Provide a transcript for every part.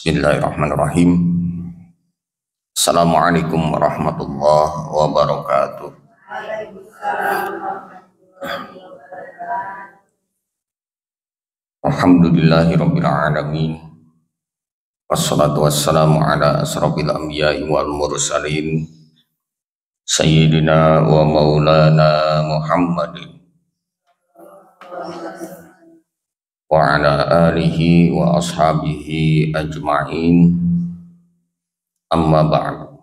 Bismillahirrahmanirrahim. Assalamualaikum warahmatullahi wabarakatuh. Alhamdulillahirabbil alamin. Wassalatu wassalamu ala asrofil anbiya'i wal mursalin sayyidina wa maulana Muhammadin wa ala alihi wa ashabihi ajma'in, amma ba'du.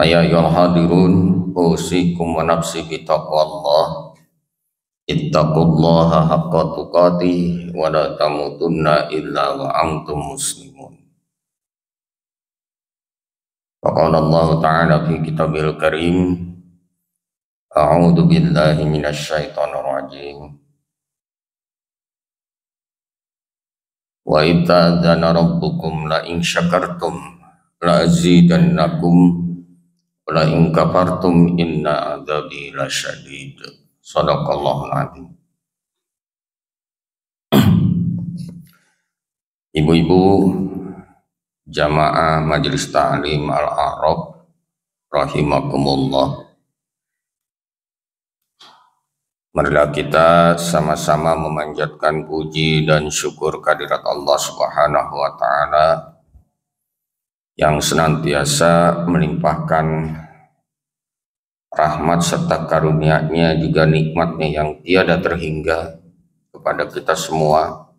Ya ayyuhal hadirun, usikum wa nafsi bi taqwallah. Ittaqullaha haqqa tuqatih wa la tamutunna illa wa antum muslimun. Faqala Allah ta'ala fi kitabil karim, a'udzu billahi minasy syaithanir rajim. Wa idzana rabbukum la in syakartum la azidannakum wa la in kafartum inna adzabi lasyadid. Shadaqallahul adzim. Ibu-ibu jamaah Majelis Ta'lim Al-A'raf rahimakumullah. Marilah kita sama-sama memanjatkan puji dan syukur kehadirat Allah Subhanahu wa Ta'ala yang senantiasa melimpahkan rahmat serta karunia-Nya, juga nikmat-Nya yang tiada terhingga kepada kita semua,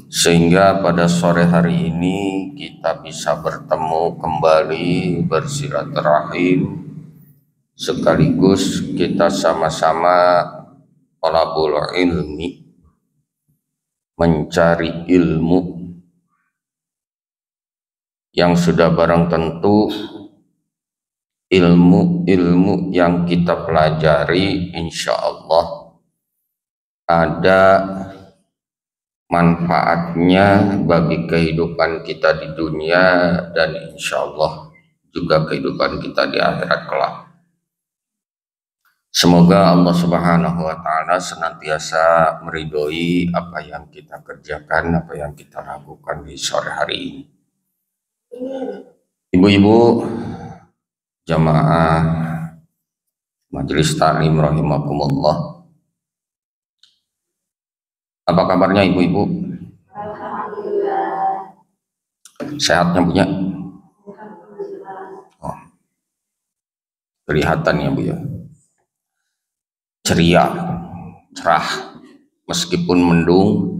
sehingga pada sore hari ini kita bisa bertemu kembali, bersilaturahim, sekaligus kita sama-sama thalabul ilmi, mencari ilmu yang sudah barang tentu ilmu yang kita pelajari insya Allah ada manfaatnya bagi kehidupan kita di dunia dan insya Allah juga kehidupan kita di akhirat kelak. Semoga Allah Subhanahu wa Ta'ala senantiasa meridhoi apa yang kita kerjakan, apa yang kita lakukan di sore hari ini. Ibu-ibu jamaah Majelis Ta'lim rahimakumullah, apa kabarnya ibu-ibu? Alhamdulillah. Sehatnya punya? Oh, kelihatan ya Bu ya, ceria, cerah, meskipun mendung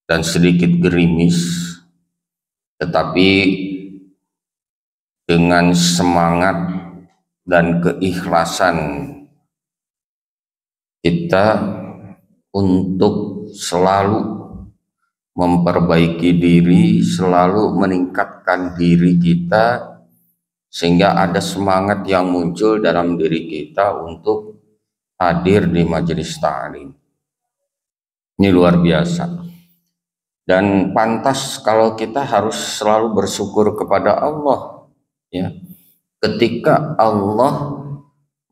dan sedikit gerimis, tetapi dengan semangat dan keikhlasan kita untuk selalu memperbaiki diri, selalu meningkatkan diri kita, sehingga ada semangat yang muncul dalam diri kita untuk hadir di majelis ta'lim. Ini luar biasa. Dan pantas kalau kita harus selalu bersyukur kepada Allah, ya. Ketika Allah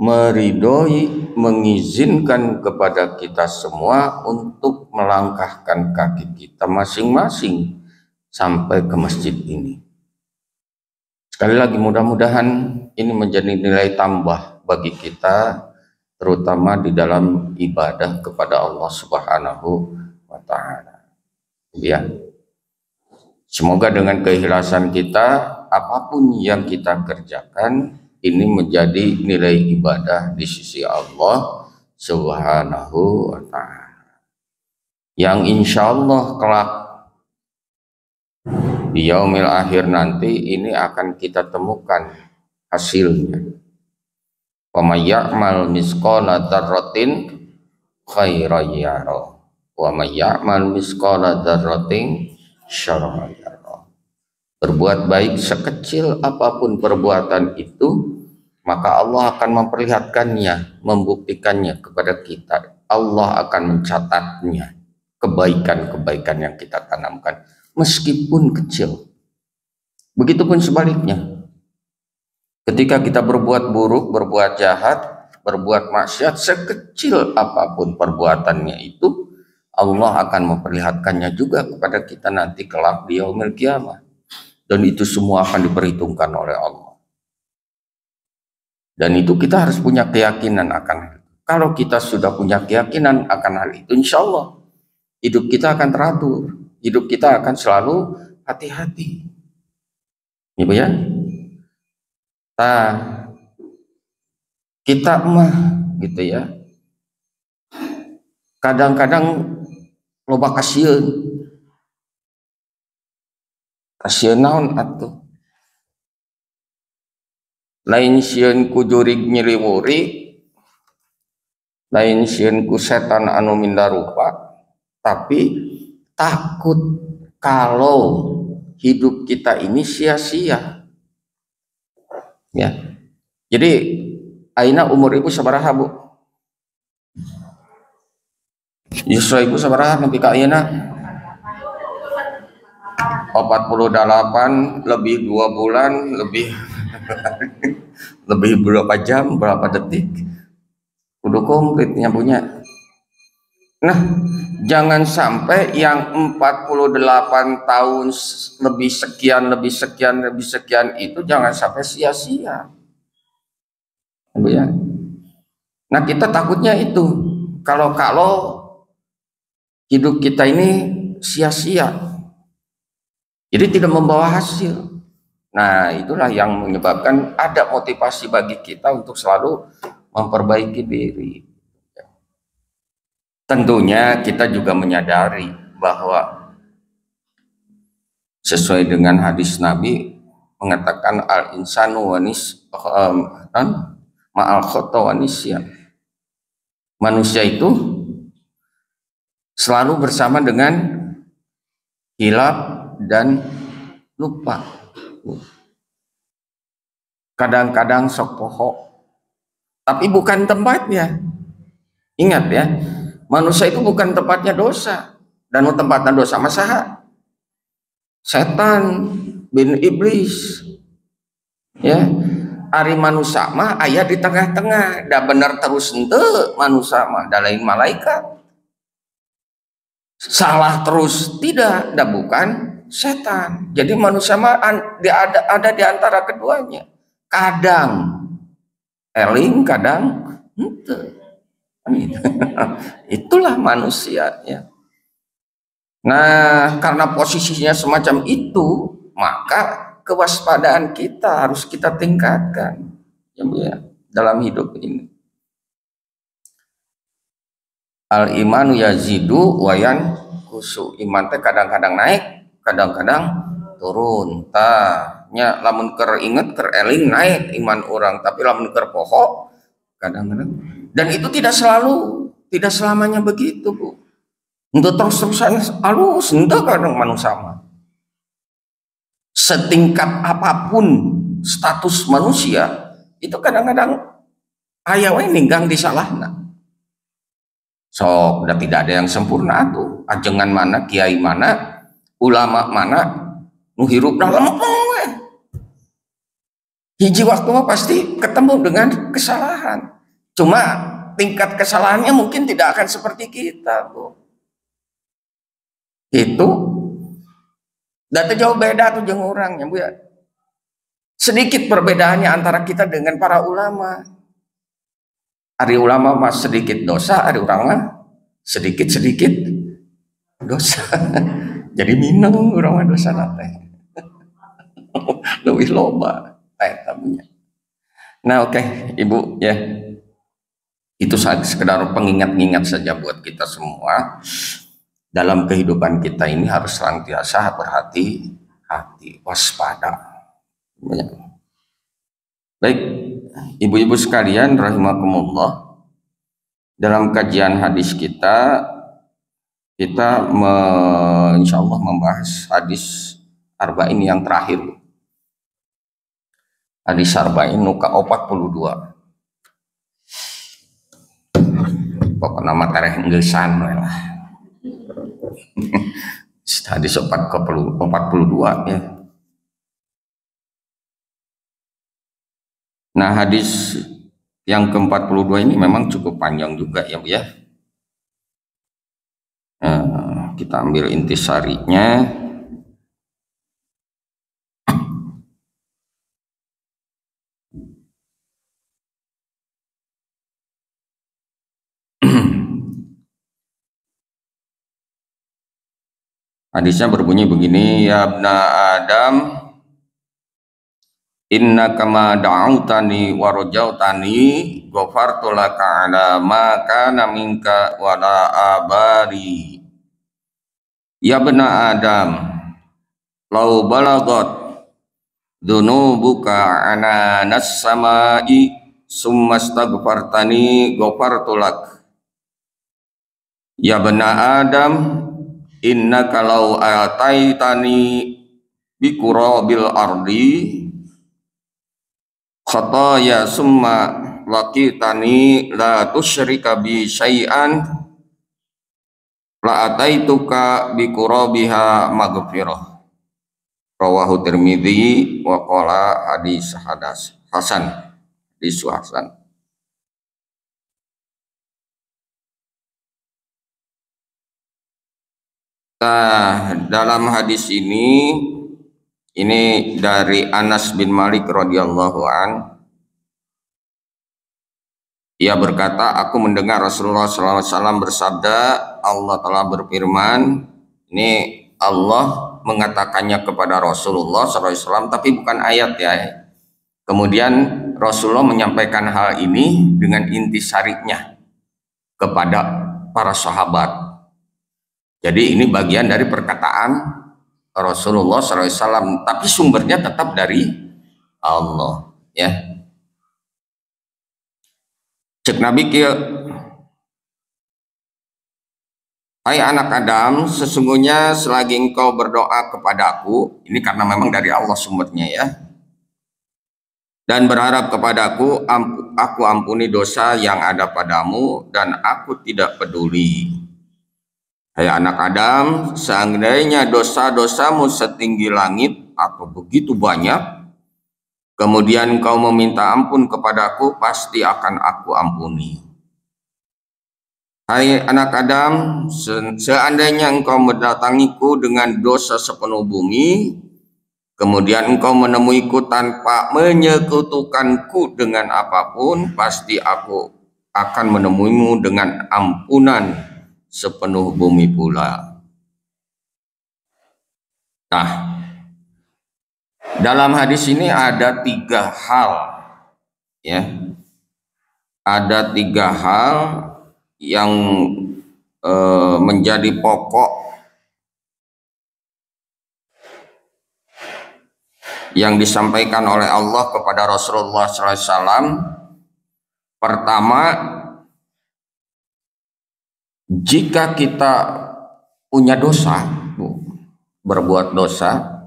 meridhoi, mengizinkan kepada kita semua untuk melangkahkan kaki kita masing-masing sampai ke masjid ini. Sekali lagi mudah-mudahan ini menjadi nilai tambah bagi kita, terutama di dalam ibadah kepada Allah Subhanahu wa Ta'ala. Ya, semoga dengan keikhlasan kita, apapun yang kita kerjakan ini menjadi nilai ibadah di sisi Allah Subhanahu wa Ta'ala, yang insya Allah kelak di yaumil akhir nanti ini akan kita temukan hasilnya. Wa may ya'mal misqala dzarratin khairan yarah wa may ya'mal misqala dzarratin syarran yarah. Berbuat baik sekecil apapun perbuatan itu, maka Allah akan memperlihatkannya, membuktikannya kepada kita. Allah akan mencatatnya, kebaikan-kebaikan yang kita tanamkan meskipun kecil. Begitupun sebaliknya, ketika kita berbuat buruk, berbuat jahat, berbuat maksiat, sekecil apapun perbuatannya itu, Allah akan memperlihatkannya juga kepada kita nanti kelak di yaumil qiyamah. Dan itu semua akan diperhitungkan oleh Allah. Dan itu kita harus punya keyakinan akan hal itu. Kalau kita sudah punya keyakinan akan hal itu, insya Allah hidup kita akan teratur. Hidup kita akan selalu hati-hati. Gitu ya. Nah, kita mah gitu ya. Kadang-kadang loba kasieun naon atuh. Lain sieun ku jurig nyiliwuri, lain sieun ku setan anu minda rupa, tapi takut kalau hidup kita ini sia-sia. Ya. Jadi ayeuna umur ibu sabaraha, Bu? Yusra ibu sabaraha nepi ka ayeuna? 48 lebih 2 bulan lebih lebih berapa jam, berapa detik, kudu komplitnya punya. Nah, jangan sampai yang 48 tahun lebih sekian itu jangan sampai sia-sia. Ya. Nah, kita takutnya itu kalau hidup kita ini sia-sia. Jadi tidak membawa hasil. Nah, itulah yang menyebabkan ada motivasi bagi kita untuk selalu memperbaiki diri. Tentunya kita juga menyadari bahwa sesuai dengan hadis Nabi mengatakan al-insanu wanis ma'al khata wanisya. Manusia itu selalu bersama dengan hilaf dan lupa. Kadang-kadang sok poho, tapi bukan tempatnya. Ingat ya, manusia itu bukan tempatnya dosa. Dan tempatnya dosa masaha setan bin iblis. Ya, ari manusia mah aya di tengah-tengah, da bener terus henteu manusia mah, da lain malaikat. Salah terus tidak, da bukan setan. Jadi manusia mah ada di antara keduanya. Kadang eling, kadang henteu. Itulah manusia ya. Nah, karena posisinya semacam itu, maka kewaspadaan kita harus kita tingkatkan ya, dalam hidup ini. Al imanu yazidu wayan kusu. Iman teh kadang-kadang naik, kadang-kadang turun. Nya lamun keur inget keur eling naik iman orang, tapi lamun keur poho kadang-kadang. Dan itu tidak selamanya begitu, Bu. Untuk terus-terusan halus ente kadang manusia mah. Setingkat apapun status manusia, itu kadang-kadang aya we ninggang disalahna. Sok, udah tidak ada yang sempurna tuh. Ajengan mana, kiai mana, ulama mana, nu hirupna lempeng we. Hiji waktu mah pasti ketemu dengan kesalahan. Cuma tingkat kesalahannya mungkin tidak akan seperti kita, Bu. Itu data jauh beda tuh jeung orangnya, Bu ya. Sedikit perbedaannya antara kita dengan para ulama. Ari ulama mah sedikit dosa, ari urang mah sedikit-sedikit dosa. Jadi minum urang mah dosa teh. Lebih loba tamunya. Nah, oke, Ibu ya. Itu sekedar pengingat-ingat saja buat kita semua. Dalam kehidupan kita ini harus senantiasa berhati-hati, waspada. Baik, ibu-ibu sekalian rahimakumullah. Dalam kajian hadis kita insya Allah membahas hadis arba'in yang terakhir. Hadis arba'in nuka 42. Pokoknya nama tereh nggesan lah. Hadis 42 ya. Nah, hadis yang ke-42 ini memang cukup panjang juga ya, Bu ya. Kita ambil intisarinya. Hadisnya berbunyi begini, ya abna Adam, inna kama da'autani wa rajautani ghafartu laka ala ma kana minka wa la abari. Ya abna Adam, lau balagot dunubuka ananas samai summa astaghfartani ghafartu lak. Ya abna Adam, inna kalau ataitani bikurabil ardi khataya summa laqitani la tusyrika bi syai'an la ataituka bikurabiha maghfirah. Rawahu Tirmidzi wa qala hadis hasan. Hadis hasan. Nah, dalam hadis ini dari Anas bin Malik radhiyallahu an. Ia berkata, aku mendengar Rasulullah SAW bersabda, Allah telah berfirman. Ini Allah mengatakannya kepada Rasulullah SAW, tapi bukan ayat ya. Kemudian Rasulullah menyampaikan hal ini dengan intisarinya kepada para sahabat. Jadi ini bagian dari perkataan Rasulullah SAW, tapi sumbernya tetap dari Allah, ya. Cek Nabi kia, hai anak Adam, sesungguhnya selagi engkau berdoa kepadaku, ini karena memang dari Allah sumbernya ya, dan berharap kepadaku, aku ampuni dosa yang ada padamu dan aku tidak peduli. Hai anak Adam, seandainya dosa-dosamu setinggi langit atau begitu banyak, kemudian kau meminta ampun kepadaku, pasti akan aku ampuni. Hai anak Adam, seandainya engkau mendatangiku dengan dosa sepenuh bumi, kemudian engkau menemuiku tanpa menyekutukanku dengan apapun, pasti aku akan menemuimu dengan ampunan sepenuh bumi pula. Nah, dalam hadis ini ada 3 hal, ya, ada 3 hal yang menjadi pokok yang disampaikan oleh Allah kepada Rasulullah SAW. Pertama, jika kita punya dosa, berbuat dosa,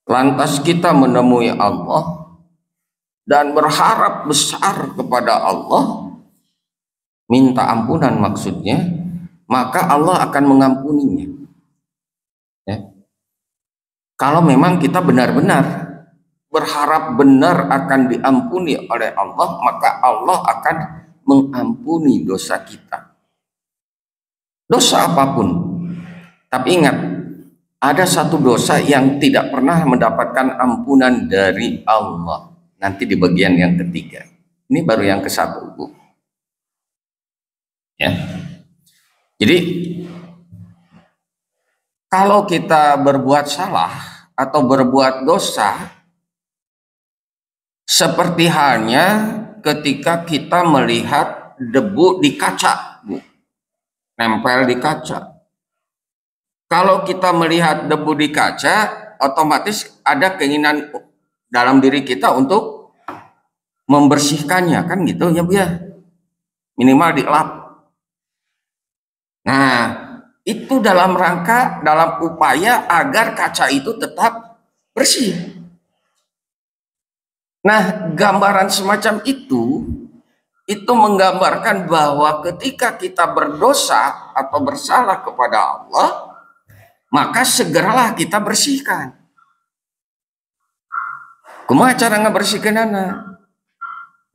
lantas kita menemui Allah dan berharap besar kepada Allah, minta ampunan maksudnya, maka Allah akan mengampuninya. Ya. Kalau memang kita benar-benar berharap benar akan diampuni oleh Allah, maka Allah akan mengampuni dosa kita. Dosa apapun. Tapi ingat, ada satu dosa yang tidak pernah mendapatkan ampunan dari Allah. Nanti di bagian yang ketiga. Ini baru yang ke-1, Bu. Ya. Jadi kalau kita berbuat salah atau berbuat dosa, seperti halnya ketika kita melihat debu di kaca, Bu. Nempel di kaca. Kalau kita melihat debu di kaca, otomatis ada keinginan dalam diri kita untuk membersihkannya, kan gitu ya Bu ya. Minimal dilap. Nah, itu dalam rangka, dalam upaya agar kaca itu tetap bersih. Nah, gambaran semacam itu menggambarkan bahwa ketika kita berdosa atau bersalah kepada Allah, maka segeralah kita bersihkan. Kumaha cara ngebersihkan anak?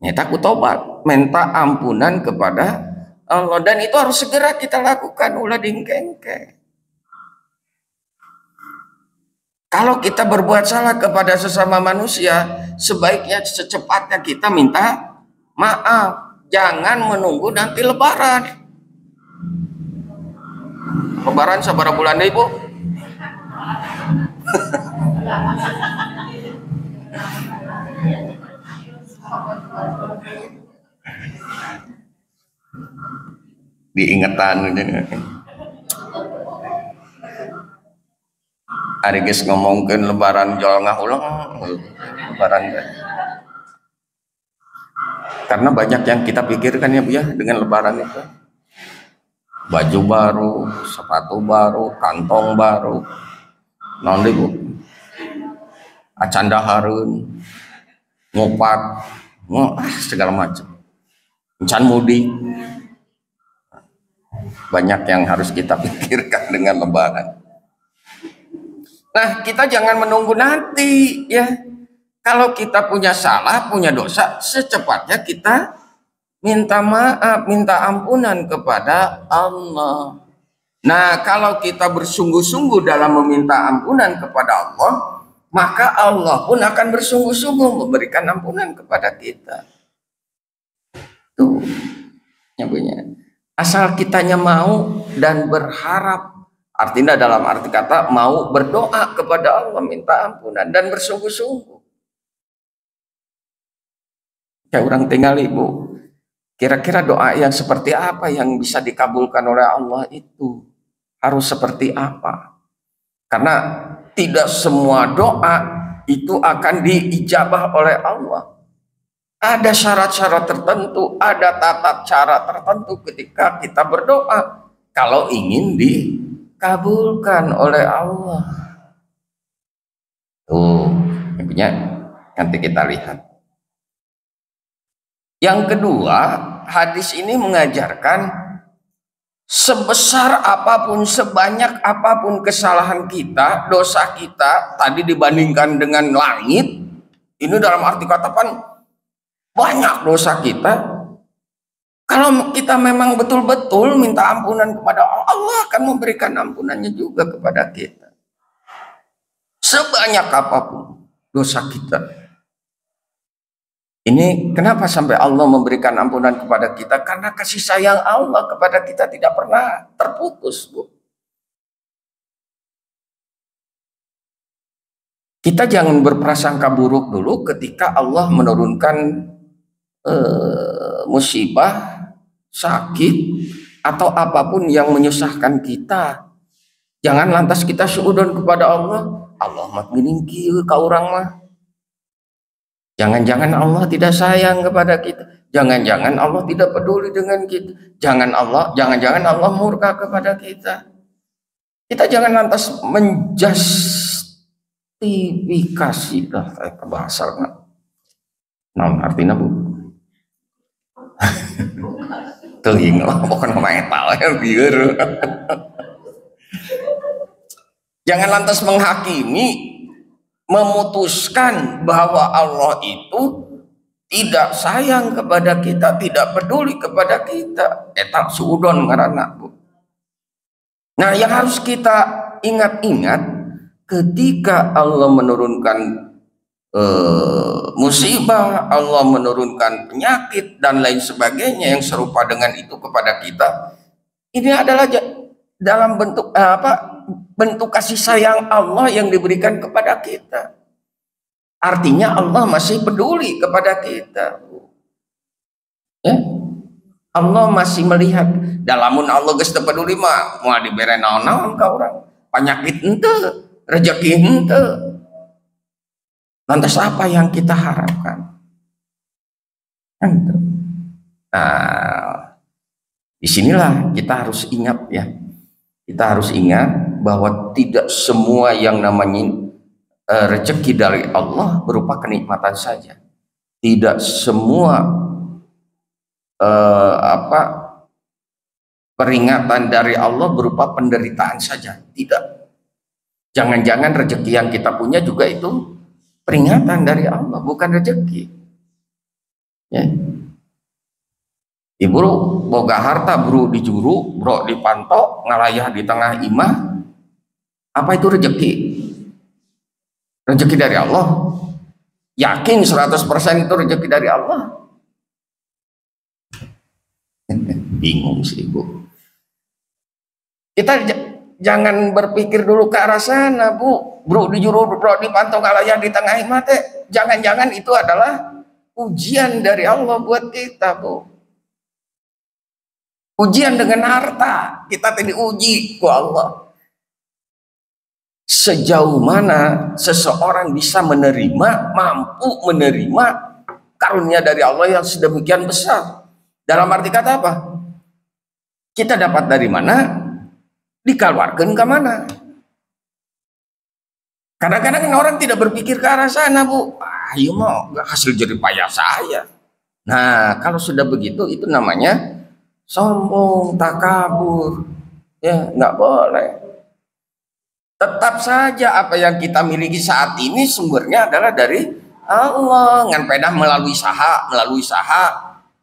Nyata ku tobat, minta ampunan kepada Allah, dan itu harus segera kita lakukan, ulah dingkengke. Kalau kita berbuat salah kepada sesama manusia, sebaiknya secepatnya kita minta maaf. Jangan menunggu nanti Lebaran. Lebaran sabar bulan deh, Ibu? Diingetan hari guys ngomongin Lebaran jual ngahulang Lebaran. Karena banyak yang kita pikirkan ya Bu ya, dengan Lebaran itu baju baru, sepatu baru, kantong baru, non Bu, acan dahareun, ngopat, segala macam, encan mudik. Banyak yang harus kita pikirkan dengan Lebaran. Nah, kita jangan menunggu nanti ya. Kalau kita punya salah, punya dosa, secepatnya kita minta maaf, minta ampunan kepada Allah. Nah, kalau kita bersungguh-sungguh dalam meminta ampunan kepada Allah, maka Allah pun akan bersungguh-sungguh memberikan ampunan kepada kita. Tuh, nyambungnya. Asal kitanya mau dan berharap. Artinya dalam arti kata mau berdoa kepada Allah, minta ampunan dan bersungguh-sungguh. Kayak orang tinggal Ibu, kira-kira doa yang seperti apa yang bisa dikabulkan oleh Allah itu? Harus seperti apa? Karena tidak semua doa itu akan diijabah oleh Allah. Ada syarat-syarat tertentu, ada tata cara tertentu ketika kita berdoa kalau ingin dikabulkan oleh Allah. Tuh, intinya nanti kita lihat. Yang kedua, hadis ini mengajarkan sebesar apapun, sebanyak apapun kesalahan kita, dosa kita tadi dibandingkan dengan langit, ini dalam arti kata kan banyak dosa kita. Kalau kita memang betul-betul minta ampunan kepada Allah, Allah akan memberikan ampunannya juga kepada kita. Sebanyak apapun dosa kita. Ini kenapa sampai Allah memberikan ampunan kepada kita? Karena kasih sayang Allah kepada kita tidak pernah terputus, Bu. Kita jangan berprasangka buruk dulu ketika Allah menurunkan musibah, sakit, atau apapun yang menyusahkan kita. Jangan lantas kita suudon kepada Allah. Allah mah geuning kieu ka urang mah. Jangan-jangan Allah tidak sayang kepada kita. Jangan-jangan Allah tidak peduli dengan kita. Jangan-jangan Allah murka kepada kita. Kita jangan lantas menjustifikasi lah bahasa. Naon artinya Bu? Teuing lah bukan eta bieur. Jangan lantas menghakimi, memutuskan bahwa Allah itu tidak sayang kepada kita, tidak peduli kepada kita. Eta suudon ngaranna, Bu. Nah, yang harus kita ingat-ingat ketika Allah menurunkan musibah, Allah menurunkan penyakit dan lain sebagainya yang serupa dengan itu kepada kita. Ini adalah dalam bentuk bentuk kasih sayang Allah yang diberikan kepada kita. Artinya Allah masih peduli kepada kita. Ya? Allah masih melihat. Dalamun Allah geus teu peduli mah moal dibere naon-naon ka urang. Penyakit henteu, rezeki henteu. Lantas apa yang kita harapkan? Nah, disinilah kita harus ingat ya. Kita harus ingat bahwa tidak semua yang namanya rezeki dari Allah berupa kenikmatan saja. Tidak semua peringatan dari Allah berupa penderitaan saja. Tidak. Jangan-jangan rezeki yang kita punya juga itu peringatan dari Allah, bukan rezeki. Ya. Ibu boga harta bro di juru, bro dipantau, ngalayah di tengah imah. Apa itu rezeki? Rezeki dari Allah. Yakin 100% itu rezeki dari Allah. Bingung sih ibu. Kita jangan berpikir dulu ke arah sana, Bu. Bro di juru, bro dipantau, ngalayah di tengah imah teh. Jangan-jangan itu adalah ujian dari Allah buat kita, Bu. Ujian dengan harta, kita tadi uji ku Allah. Sejauh mana seseorang bisa menerima, mampu menerima karunia dari Allah yang sedemikian besar. Dalam arti kata apa? Kita dapat dari mana? Dikeluarkan ke mana? Kadang-kadang orang tidak berpikir ke arah sana, Bu. Ayo mau hasil jerih payah saya. Nah, kalau sudah begitu itu namanya sombong, takabur, ya nggak boleh. Tetap saja apa yang kita miliki saat ini sumbernya adalah dari Allah. Ngan pedah melalui saha,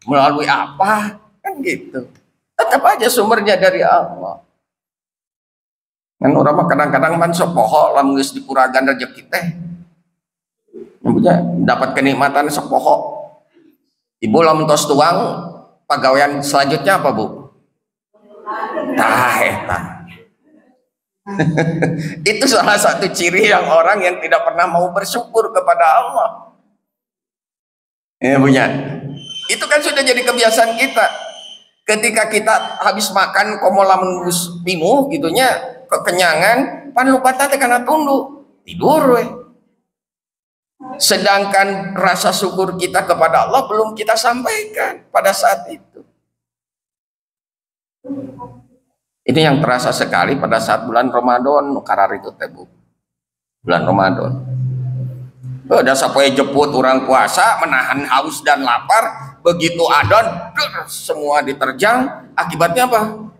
melalui apa, kan gitu. Tetap aja sumbernya dari Allah. Kan orang mah kadang-kadang man sok poho lamun geus dipuragan rezeki teh. Dapat kenikmatan sok poho. Ibu lamun tos tuang pegawaian selanjutnya apa, Bu? Tah eta. Itu salah satu ciri yang orang yang tidak pernah mau bersyukur kepada Allah. Ya, punya. Itu kan sudah jadi kebiasaan kita. Ketika kita habis makan komo lamun pinuh gitunya, kekenyangan, pan lupa teh karena tunduk, tidur we. Sedangkan rasa syukur kita kepada Allah belum kita sampaikan pada saat itu. Ini yang terasa sekali pada saat bulan Ramadan, karar itu teh, Bu. Bulan Ramadan. Udah sampai jemput orang puasa, menahan haus dan lapar, begitu adon, semua diterjang, akibatnya apa?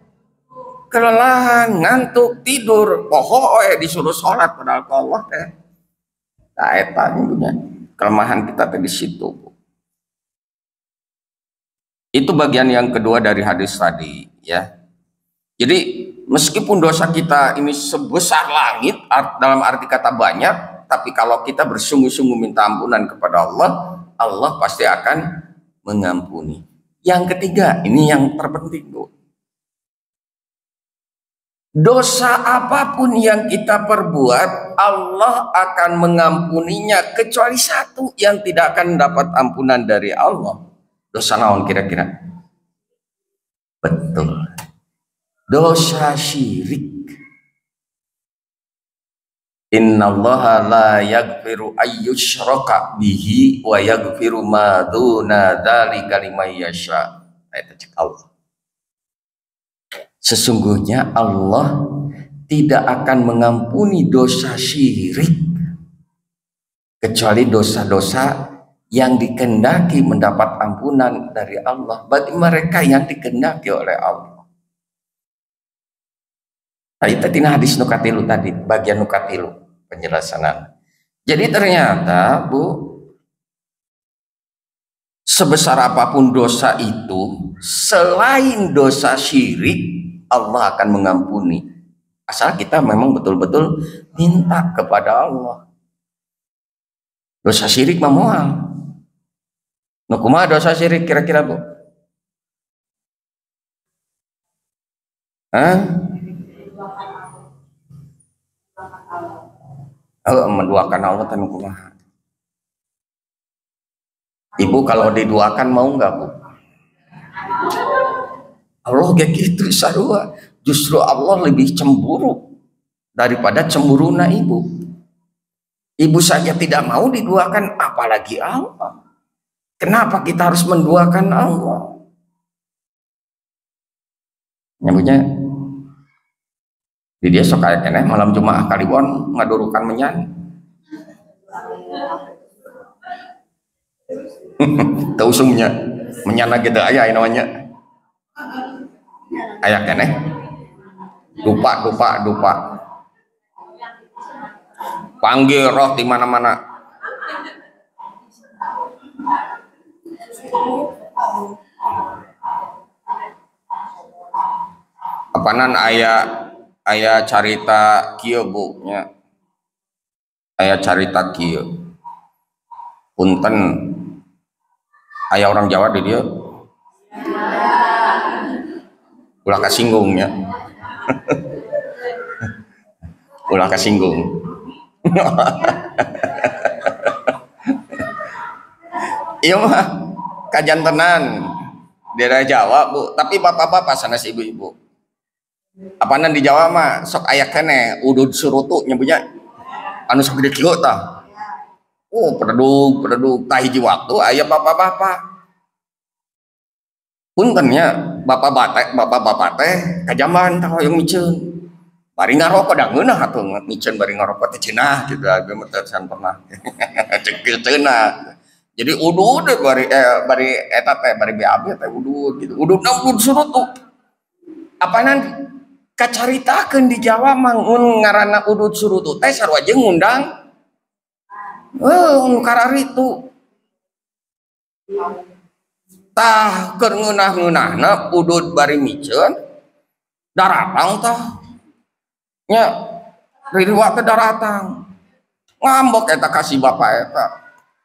Kelelahan, ngantuk, tidur, disuruh sholat padahal ke Allah teh. Nah, eta kelemahan kita tadi di situ. Itu bagian yang kedua dari hadis tadi, ya. Jadi meskipun dosa kita ini sebesar langit dalam arti kata banyak, tapi kalau kita bersungguh-sungguh minta ampunan kepada Allah, Allah pasti akan mengampuni. Yang ketiga, ini yang terpenting, Bu. Dosa apapun yang kita perbuat, Allah akan mengampuninya kecuali satu yang tidak akan dapat ampunan dari Allah. Dosa naon kira-kira? Betul. Dosa syirik. Innallaha la yaghfiru ayyushraka bihi wa yaghfiru ma duna dzalika liman yasha. Itu cek Allah. Sesungguhnya Allah tidak akan mengampuni dosa syirik kecuali dosa-dosa yang dikehendaki mendapat ampunan dari Allah bagi mereka yang dikehendaki oleh Allah. Nah, itu tina hadis nukatilu tadi, bagian nukatilu penjelasan. Jadi ternyata, Bu, sebesar apapun dosa itu, selain dosa syirik, Allah akan mengampuni. Asal kita memang betul-betul minta kepada Allah. Dosa syirik mah moal. Nah, kumaha dosa syirik kira-kira, Bu? Menduakan Allah kan kumaha? Ibu kalau diduakan mau nggak, Bu? Allah kayak gitu sarua. Justru Allah lebih cemburu daripada cemburuna ibu. Ibu saja tidak mau diduakan, apalagi Allah. Kenapa kita harus menduakan Allah? Nyambutnya di dia sok kayak keneh malam Jumat Kaliwon ngadurukan menyan. Tausungnya menyan lagi teu aya namanya. Aya keneh. Dupa. Panggil roh di mana-mana. Apanan aya carita kieu Bu nya. Aya carita kieu. Punten aya orang Jawa di dia. Ulah kasinggungnya. Ulah kasinggung. Iya mah kajantenan daerah Jawa Bu, tapi bapak-bapak sanes ibu-ibu. Apanan di Jawa mah sok aya keneh udud surutu nyebutnya anu sagede kieu tah. Oh, pededug tah hiji waktu aya bapak-bapak. Puntennya bapak-bapak teh kajaman tah hoyong miceun. Bari ngarokok da ngeunah atuh miceun bari ngarokok teh cenah gitu age mah teh pernah. Cek cenah. Jadi udud bari eta teh bari BAB teh udud gitu. Ududna udud surutu. Apanan kacaritakeun di Jawa mah mun ngaranna udud surutu teh sarua jeung ngundang kararitu. Tah keur ngeunah-ngeunahna udud bari miceun daratang tah nya Ridwa teh daratang ngambek eta kasih bapak eta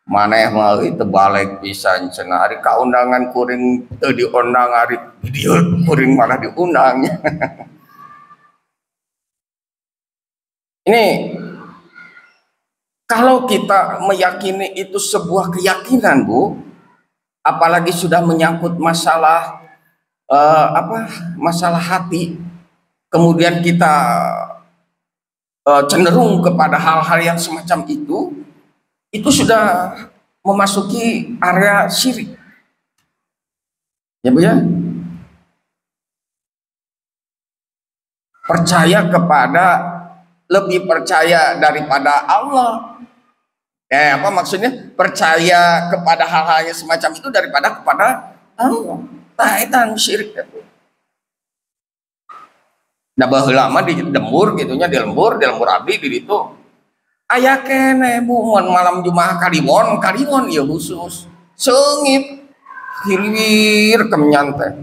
maneh mah teu balik pisan cenah ari kaundangan kuring teu diundang ari dieu kuring malah diundang. Ini kalau kita meyakini itu sebuah keyakinan Bu, apalagi sudah menyangkut masalah masalah hati, kemudian kita cenderung kepada hal-hal yang semacam itu sudah memasuki area syirik. Ya Bu ya. Percaya kepada lebih percaya daripada Allah. Apa maksudnya? Percaya kepada hal-hal yang semacam itu daripada kepada Allah. Tah eta syirik. Da baheula mah di lembur gitunya, di lembur abdi di ditu. Aya keneh Bu mun malam Jumat kaliwon ieu khusus. Seungit hilwir kemnyan teh.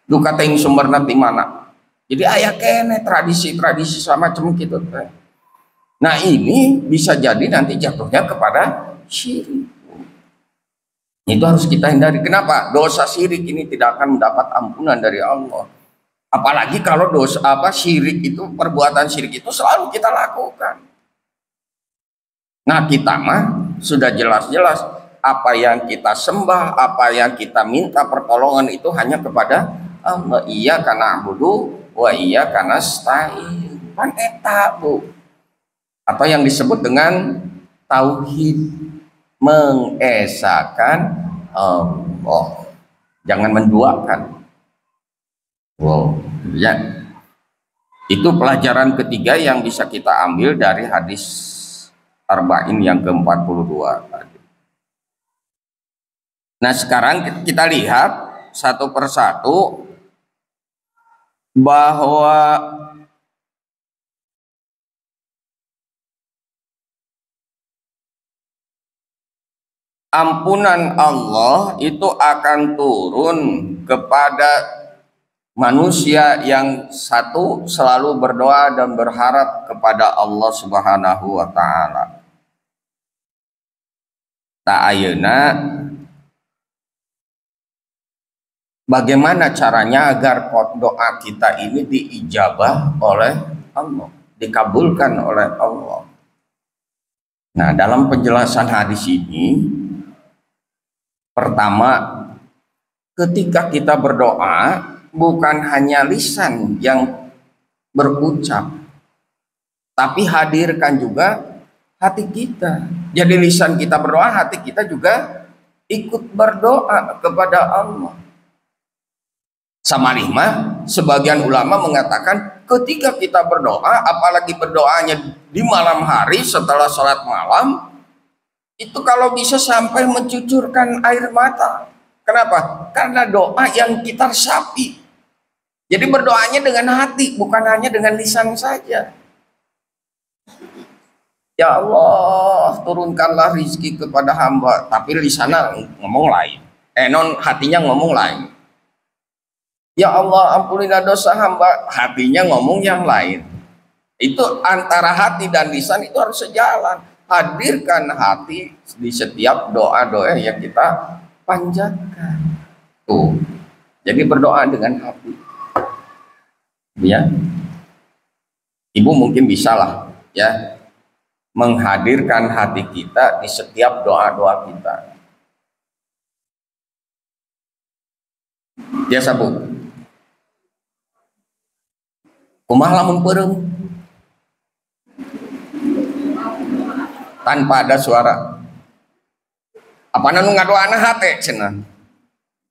Duka teh sumberna di mana? Jadi aya keneh tradisi-tradisi semacam kitu teh. Nah ini bisa jadi nanti jatuhnya kepada syirik. Itu harus kita hindari. Kenapa? Dosa syirik ini tidak akan mendapat ampunan dari Allah. Apalagi kalau dosa syirik itu, perbuatan syirik itu selalu kita lakukan. Nah kita mah sudah jelas-jelas apa yang kita sembah, apa yang kita minta pertolongan itu hanya kepada Allah. Iya karena na'budu wa iya karena nasta'in. Kan eta Bu. Atau yang disebut dengan tauhid, mengesakan Allah, jangan menduakan. Wow, ya. Itu pelajaran ketiga yang bisa kita ambil dari hadis Arba'in yang ke-42 tadi. Nah sekarang kita lihat satu persatu bahwa ampunan Allah itu akan turun kepada manusia yang satu selalu berdoa dan berharap kepada Allah Subhanahu wa taala. Ta ayeuna bagaimana caranya agar doa kita ini diijabah oleh Allah, dikabulkan oleh Allah. Nah, dalam penjelasan hadis ini, pertama, ketika kita berdoa bukan hanya lisan yang berucap, tapi hadirkan juga hati kita. Jadi lisan kita berdoa, hati kita juga ikut berdoa kepada Allah. Sama lima, sebagian ulama mengatakan ketika kita berdoa, apalagi berdoanya di malam hari setelah sholat malam, itu kalau bisa sampai mencucurkan air mata. Kenapa? Karena doa yang kita resapi. Jadi berdoanya dengan hati, bukan hanya dengan lisan saja. Ya Allah, turunkanlah rizki kepada hamba, tapi lisannya ngomong lain. Non hatinya ngomong lain. Ya Allah ampunilah dosa hamba, hatinya ngomong yang lain. Itu antara hati dan lisan itu harus sejalan. Hadirkan hati di setiap doa-doa yang kita panjatkan. Tuh. Jadi berdoa dengan hati. Ya. Ibu mungkin bisa lah ya menghadirkan hati kita di setiap doa-doa kita. Biasa Bu. Kumaha lamun peureum? Tanpa ada suara. Apa nu ngadoana hate cenah.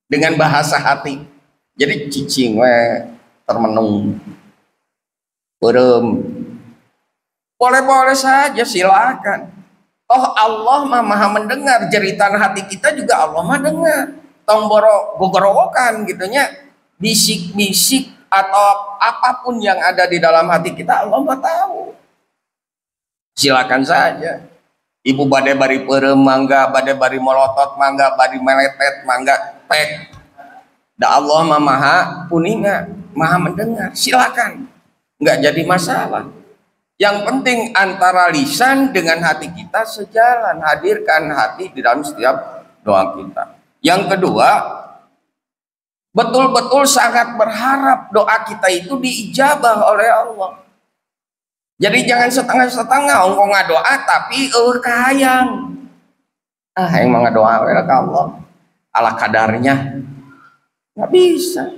Dengan bahasa hati. Jadi cicing we termenung. Peureum. Boleh-boleh saja silakan. Oh Allah maha mendengar jeritan hati kita juga Allah mah dengar. Tong gogorokan gitunya bisik-bisik atau apapun yang ada di dalam hati kita Allah mah tahu. Silakan saja. Ibu bade bari peureum mangga, bade bari molotot mangga, bari meletet mangga, pek. Da Allah mah maha puninga, maha mendengar. Silakan. Enggak jadi masalah. Yang penting antara lisan dengan hati kita sejalan. Hadirkan hati di dalam setiap doa kita. Yang kedua, betul-betul sangat berharap doa kita itu diijabah oleh Allah. Jadi jangan setengah-setengah ongkong ngadoa tapi kahayang. Yang ngadoa oleh Allah ala kadarnya. Nggak bisa.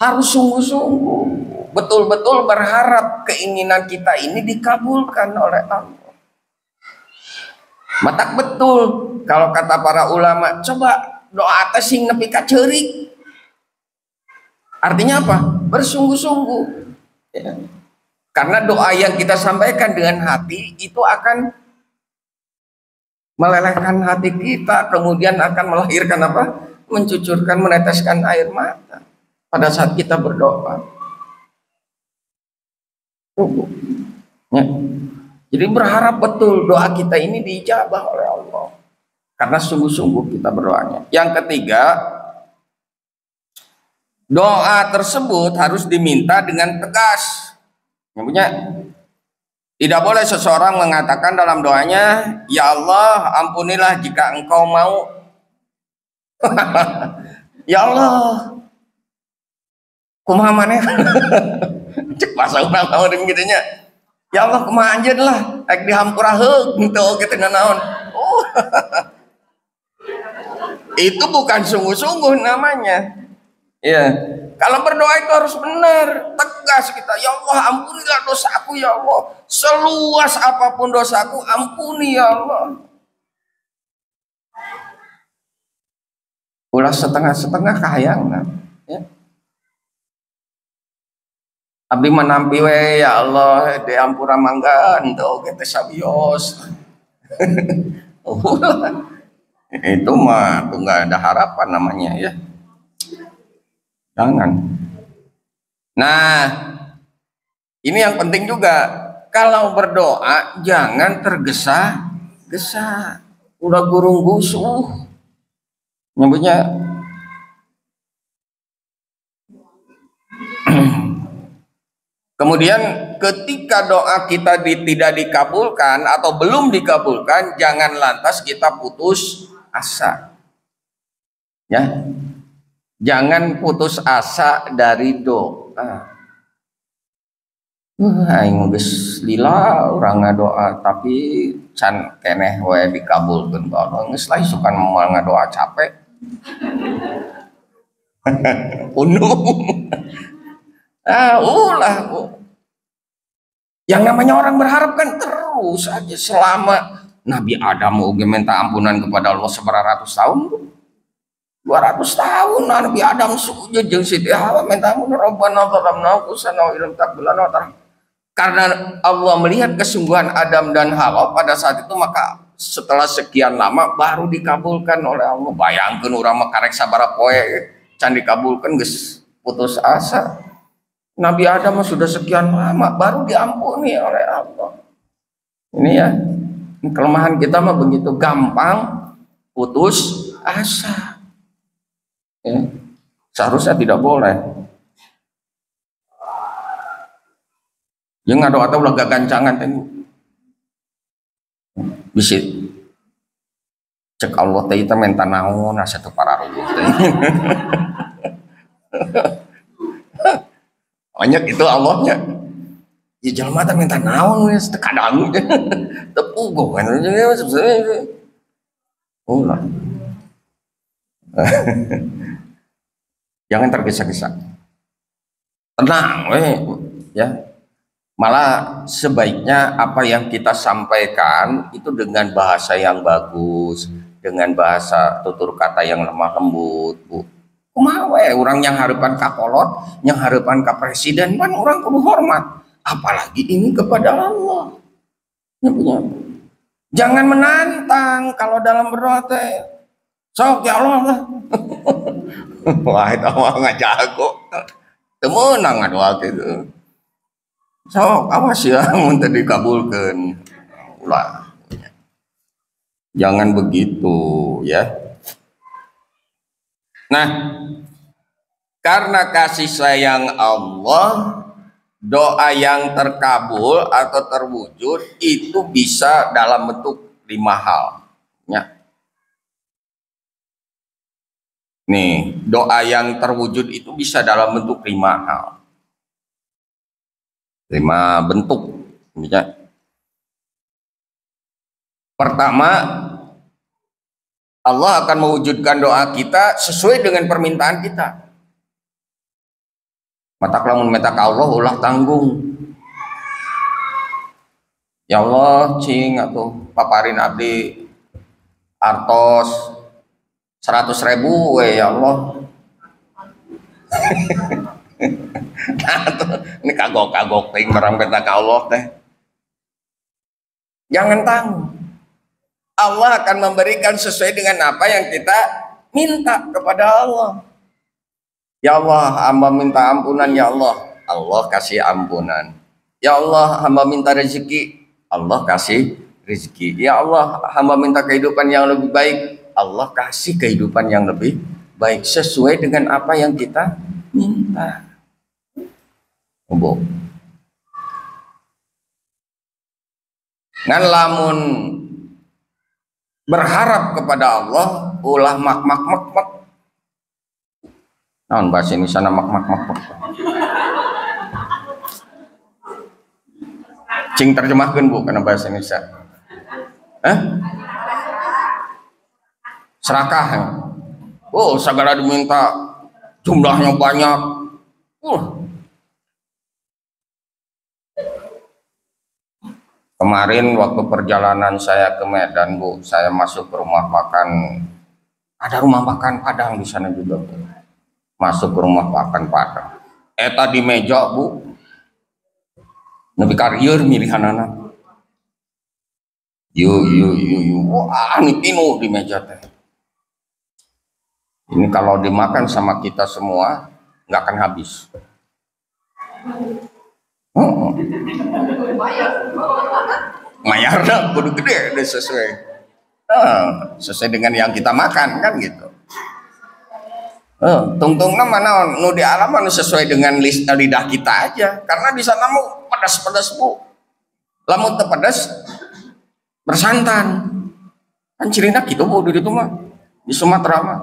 Harus sungguh-sungguh. Betul-betul berharap keinginan kita ini dikabulkan oleh Allah. Matak betul kalau kata para ulama, coba doa atas sing nepi ka ceurik. Artinya apa? Bersungguh-sungguh. Ya. Karena doa yang kita sampaikan dengan hati itu akan melelehkan hati kita, kemudian akan melahirkan apa? Mencucurkan, meneteskan air mata pada saat kita berdoa. Ya. Jadi berharap betul doa kita ini diijabah oleh Allah karena sungguh-sungguh kita berdoanya. Yang ketiga, doa tersebut harus diminta dengan tegas. Maksudnya tidak boleh seseorang mengatakan dalam doanya, ya Allah ampunilah jika engkau mau. Ya Allah kumaha maneh. Cek masa urang naon gitunya. Ya Allah kumaha anjeun lah rek dihampuraheug henteu kitu naon. Oh. Itu bukan sungguh-sungguh namanya. Ya. Kalau berdoa itu harus benar, tegas kita. Ya Allah ampunilah dosaku ya Allah. Seluas apapun dosaku ampuni ya Allah. Ulah setengah-setengah kahayangna. Ya. Abdi menampi we ya Allah diampura mangga henteu ge teh sabios. Itu mah tuh nggak ada harapan namanya ya. Jangan. Nah, ini yang penting juga. Kalau berdoa jangan tergesa-gesa. Udah gurung gusuh. Nyebutnya kemudian ketika doa kita tidak dikabulkan atau belum dikabulkan, jangan lantas kita putus asa. Ya. Jangan putus asa dari doa. Aing geus lila urang ngadoa tapi can keneh we dikabulkeun Allah. Geus lain sukan moal ngadoa capek. Unung. Ulah. Yang namanya orang berharap kan terus aja selama Nabi Adam mau minta ampunan kepada Allah seberatus tahun. 200 tahun Nabi Adam sujud jeung Siti Hawa minta ampun Rabbana zalamna anfusana wa illam taghfir lana wa tarhamna. Karena Allah melihat kesungguhan Adam dan Hawa pada saat itu, maka setelah sekian lama baru dikabulkan oleh Allah. Bayangkeun urang mah karek sabaraha poe can dikabulkan geus putus asa. Nabi Adam sudah sekian lama baru diampuni oleh Allah. Ini ya kelemahan kita mah begitu gampang putus asa. Ya. Seharusnya tidak boleh. Yang ngado atau ulah gagancangan teh. Bisa cek Allah teh itu minta naon asa teu pararuh teh. Banyak itu Allahnya. Ya jelema teh minta naon geus teu kadang. Teu puguh kan. Ulah. Jangan tergesa-gesa. Tenang ya. Malah sebaiknya apa yang kita sampaikan itu dengan bahasa yang bagus, dengan bahasa tutur kata yang lemah lembut, Bu. Kumaha we urang yang harapan ka kolot, yang harapan ka presiden kan orang kudu hormat, apalagi ini kepada Allah. Ya, punya. Jangan menantang kalau dalam berdoa teh. Sok ya Allah lah. Wah, itu mah ngajago. Teu meunang ngadoa kitu. Sok awas ya mun teu dikabulkeun. Ulah. Jangan begitu ya. Nah, karena kasih sayang Allah, doa yang terkabul atau terwujud itu bisa dalam bentuk 5 hal. Ya. Nih, doa yang terwujud itu bisa dalam bentuk 5 hal. 5 bentuk. Ya. Pertama, Allah akan mewujudkan doa kita sesuai dengan permintaan kita. Matak lamun meta ka Allah ulah tanggung. Ya Allah, cing atuh paparin abdi artos 100.000 we ya Allah. Nah, ini kagok-kagok ting barang meta ka Allah teh. Jangan tanggung. Allah akan memberikan sesuai dengan apa yang kita minta kepada Allah. Ya Allah, hamba minta ampunan ya Allah. Allah kasih ampunan. Ya Allah, hamba minta rezeki. Allah kasih rezeki. Ya Allah, hamba minta kehidupan yang lebih baik. Allah kasih kehidupan yang lebih baik sesuai dengan apa yang kita minta. Ngan lamun berharap kepada Allah ulah mak. Naon bahasa ini sana mak. Cing terjemahkan Bu karena bahasa Indonesia. Serakah. Oh, segala diminta jumlahnya banyak. Kemarin waktu perjalanan saya ke Medan, Bu, saya masuk ke rumah makan. Ada rumah makan Padang di sana juga, Bu. Masuk ke rumah makan Padang. Eta di meja, Bu. Nepi karieur milihanana. Yu. Wah, ini penuh di meja teh. Ini kalau dimakan sama kita semua nggak akan habis. Mayarna kudu gede deh sesuai dengan yang kita makan kan gitu. Tungtungna mana nu di alam anu sesuai dengan lidah kita aja karena di sana mau pedas Bu. Lamun teu pedas bersantan. Kan cirina kitu Bu di ditu mah. Di Sumatera mah.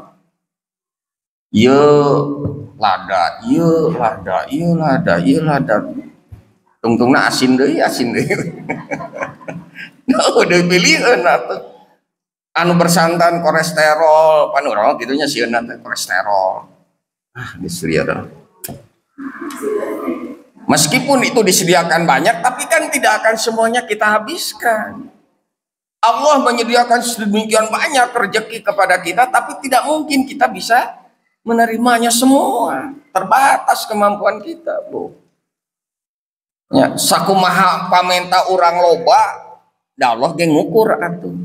Lada. Tungtungna asin deui. Nah, udah pilihan atuh. Anu bersantan kolesterol, panurol gitunya sieuna teh kolesterol. Disediakan. Meskipun itu disediakan banyak, tapi kan tidak akan semuanya kita habiskan. Allah menyediakan sedemikian banyak rezeki kepada kita, tapi tidak mungkin kita bisa menerimanya semua. Terbatas kemampuan kita, Bu. Ya, sakumaha pamenta urang loba, da Allah ge ngukur atuh.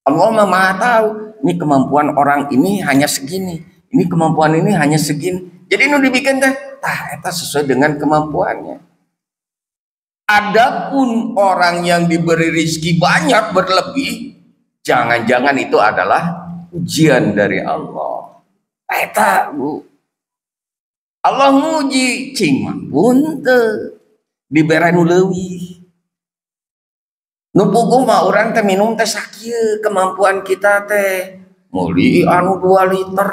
Allah mah tahu, ini kemampuan orang ini hanya segini, ini kemampuan ini hanya segini. Jadi nu dibikin teh, eta sesuai dengan kemampuannya. Adapun orang yang diberi rezeki banyak berlebih, jangan-jangan itu adalah ujian dari Allah. Eta Bu, Allah nguji cing mah punten dibere nu leuwih. Nu puguh mah urang teh minum teh sakieu kemampuan kita teh meuli anu 2 liter.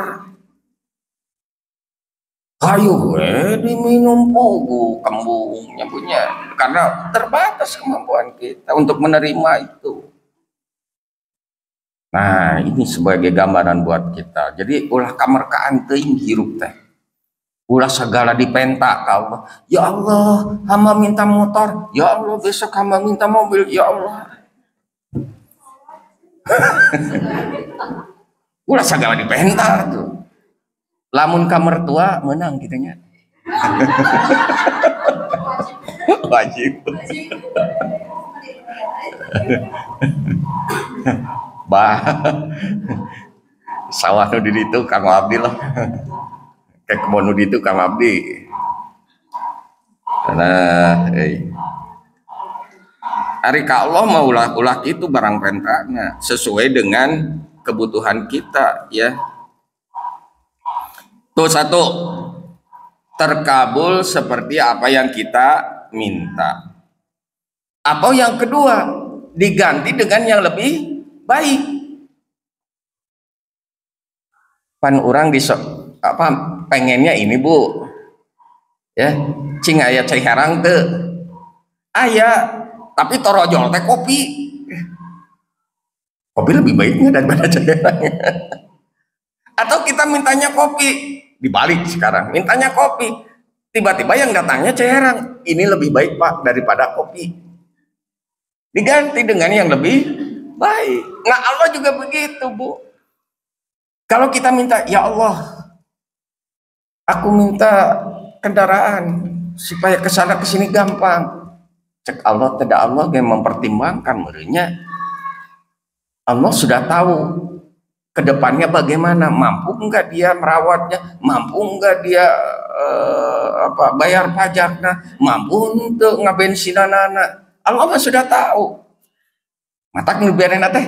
Hayu we diminum puguh kembungnya punya karena terbatas kemampuan kita untuk menerima itu. Nah, ini sebagai gambaran buat kita. Jadi ulah kamerkaan teuing hirup teh. Ulah segala dipenta ka Allah. Ya Allah, hamba minta motor. Ya Allah, besok hamba minta mobil. Ya Allah. Ulah segala dipenta tuh. Lamun ka mertua menang kitanya. Wajib. Bah. Sawah nu di ditu Kang Abdi lah. Kayak kebon nu ditu Kang Abdi. Nah, Ari ka Allah mah ulah itu barang pentana sesuai dengan kebutuhan kita ya. Tuh satu, terkabul seperti apa yang kita minta. Atau yang kedua, diganti dengan yang lebih baik. Pan orang pengennya ini Bu, ya, cing aya cai herang teu, aya, tapi torojol teh kopi lebih baiknya daripada cai herang. Atau kita mintanya kopi, dibalik sekarang, mintanya kopi, tiba-tiba yang datangnya cai herang, ini lebih baik Pak daripada kopi, diganti dengan yang lebih baik. Nah Allah juga begitu Bu. Kalau kita minta, ya Allah, aku minta kendaraan supaya kesana kesini gampang. Cek Allah, tidak Allah yang mempertimbangkan merenya. Allah sudah tahu kedepannya bagaimana, mampu enggak dia merawatnya, mampu enggak dia bayar pajaknya, mampu untuk ngabensinan anak. Allah mah sudah tahu. Matak ngebiarin teh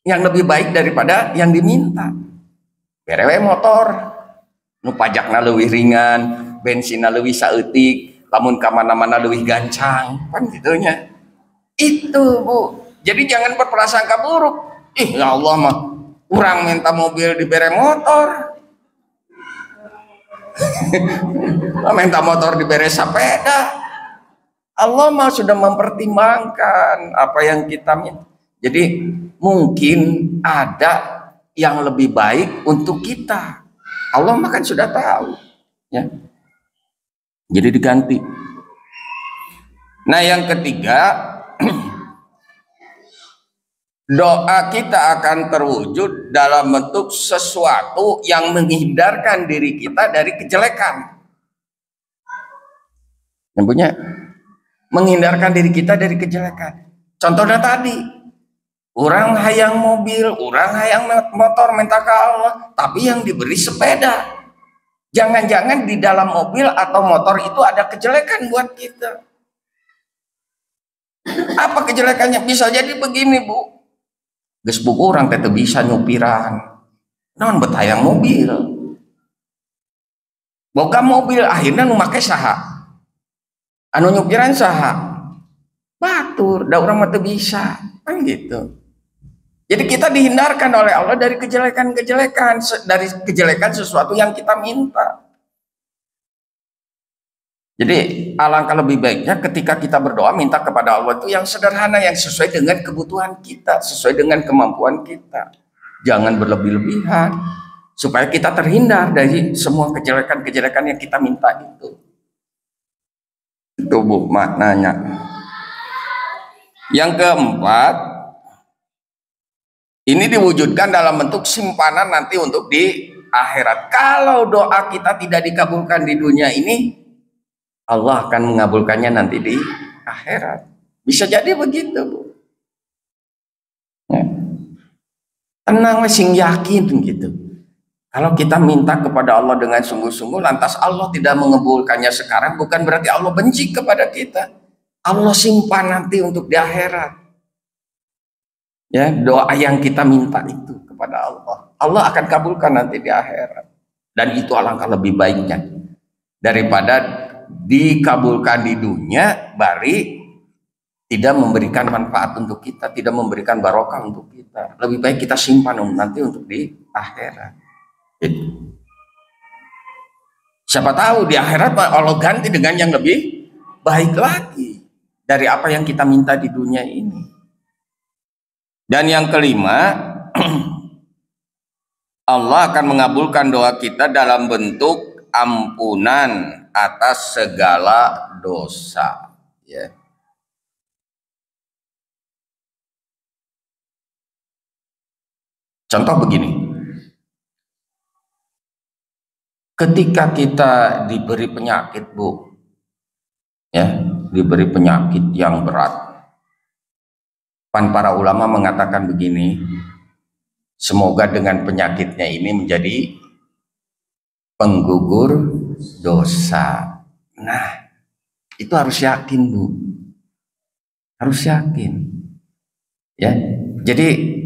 yang lebih baik daripada yang diminta. Berewe motor, nu pajakna leuwih ringan, bensinna leuwih saeutik, lamun ka mana-mana leuwih gancang, kan gitunya. Itu Bu. Jadi jangan berprasangka buruk. Ya Allah mah urang minta mobil dibere motor. Minta motor dibere sepeda. Allah mah sudah mempertimbangkan apa yang kita minta. Jadi mungkin ada yang lebih baik untuk kita. Allah mah kan sudah tahu, ya. Jadi diganti. Nah, yang ketiga, doa kita akan terwujud dalam bentuk sesuatu yang menghindarkan diri kita dari kejelekan. Yang punya menghindarkan diri kita dari kejelekan. Contohnya tadi, orang hayang mobil, orang hayang motor minta ke Allah, tapi yang diberi sepeda. Jangan-jangan di dalam mobil atau motor itu ada kejelekan buat kita. Apa kejelekannya? Bisa jadi begini Bu. Geus buku orang teh bisa nyupiran. Naon bet hayang mobil. Boga mobil akhirnya nu make saha? Anu nyupiran saha? Batur, da urang mah teu bisa. Kan gitu. Jadi kita dihindarkan oleh Allah dari kejelekan-kejelekan, dari kejelekan sesuatu yang kita minta. Jadi alangkah lebih baiknya ketika kita berdoa minta kepada Allah itu yang sederhana, yang sesuai dengan kebutuhan kita, sesuai dengan kemampuan kita. Jangan berlebih-lebihan, supaya kita terhindar dari semua kejelekan-kejelekan yang kita minta itu. Itu Bu maknanya. Yang keempat, ini diwujudkan dalam bentuk simpanan nanti untuk di akhirat. Kalau doa kita tidak dikabulkan di dunia ini, Allah akan mengabulkannya nanti di akhirat. Bisa jadi begitu Bu. Ya. Tenang sing yakin gitu. Kalau kita minta kepada Allah dengan sungguh-sungguh, lantas Allah tidak mengabulkannya sekarang, bukan berarti Allah benci kepada kita. Allah simpan nanti untuk di akhirat. Ya, doa yang kita minta itu kepada Allah, Allah akan kabulkan nanti di akhirat. Dan itu alangkah lebih baiknya daripada dikabulkan di dunia bari tidak memberikan manfaat untuk kita, tidak memberikan barokah untuk kita. Lebih baik kita simpan nanti untuk di akhirat. Siapa tahu di akhirat Allah ganti dengan yang lebih baik lagi dari apa yang kita minta di dunia ini. Dan yang kelima, Allah akan mengabulkan doa kita dalam bentuk ampunan atas segala dosa. Ya. Contoh begini, ketika kita diberi penyakit, Bu, ya, diberi penyakit yang berat, para ulama mengatakan begini, semoga dengan penyakitnya ini menjadi penggugur dosa. Nah, itu harus yakin, Bu, harus yakin, ya. Jadi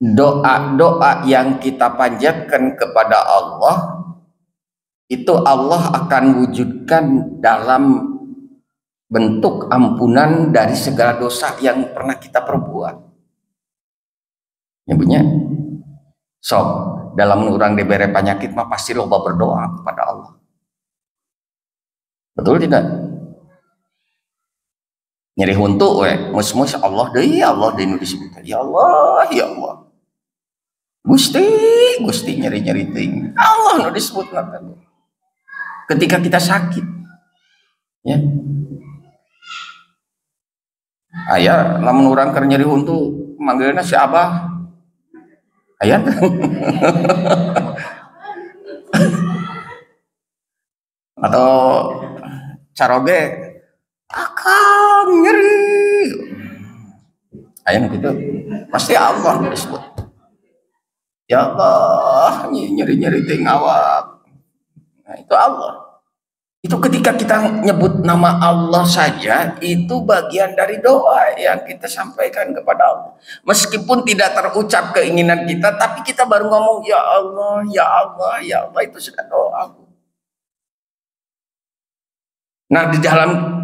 doa-doa yang kita panjatkan kepada Allah itu Allah akan wujudkan dalam bentuk ampunan dari segala dosa yang pernah kita perbuat. Ya punya. So, dalam orang diberi penyakit mah pasti loba berdoa kepada Allah. Betul tidak? Nyeri huntu we, mus-mus Allah deui, Allah deui nu disebut. Ya Allah, ya Allah. Gusti nyeri-nyeri ting. Allah nu disebut nanti. Ketika kita sakit, ya. Aya lamun urang keur nyeri huntu, manggilna si Abah. Aya. Atau caroge, akang nyeri. Aya gitu. Pasti Allah nu disebut. Ya Allah, nyeri-nyeri ting awak. Nah, itu Allah. Itu ketika kita nyebut nama Allah saja, itu bagian dari doa yang kita sampaikan kepada Allah. Meskipun tidak terucap keinginan kita, tapi kita baru ngomong ya Allah, ya Allah, ya Allah, itu sudah doa. Nah,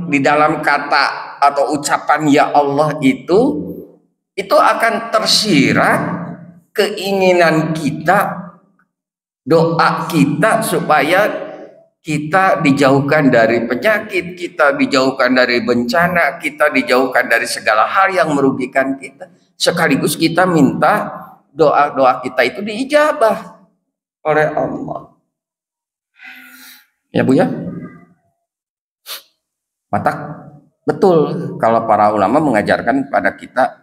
di dalam kata atau ucapan ya Allah itu akan tersirat keinginan kita, doa kita supaya kita dijauhkan dari penyakit, kita dijauhkan dari bencana, kita dijauhkan dari segala hal yang merugikan kita. Sekaligus kita minta doa-doa kita itu diijabah oleh Allah. Ya Bu ya? Maka betul kalau para ulama mengajarkan pada kita,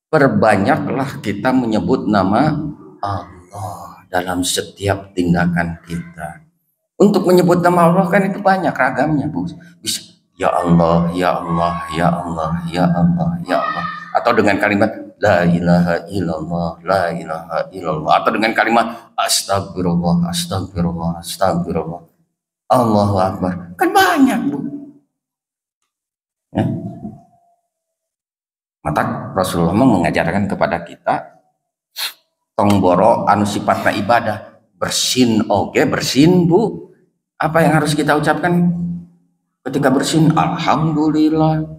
perbanyaklah kita menyebut nama Allah dalam setiap tindakan kita. Untuk menyebut nama Allah kan itu banyak ragamnya, Bu. Bisa ya Allah, ya Allah, ya Allah, ya Allah, ya Allah. Atau dengan kalimat la ilaha illallah, la ilaha illallah. Atau dengan kalimat astagfirullah, astagfirullah, astagfirullah. Allahu Akbar. Kan banyak, Bu. Ya. Maka Rasulullah mengajarkan kepada kita tongboro anu sifatna ibadah, bersin oge, bersin Bu. Apa yang harus kita ucapkan ketika bersin? Alhamdulillah.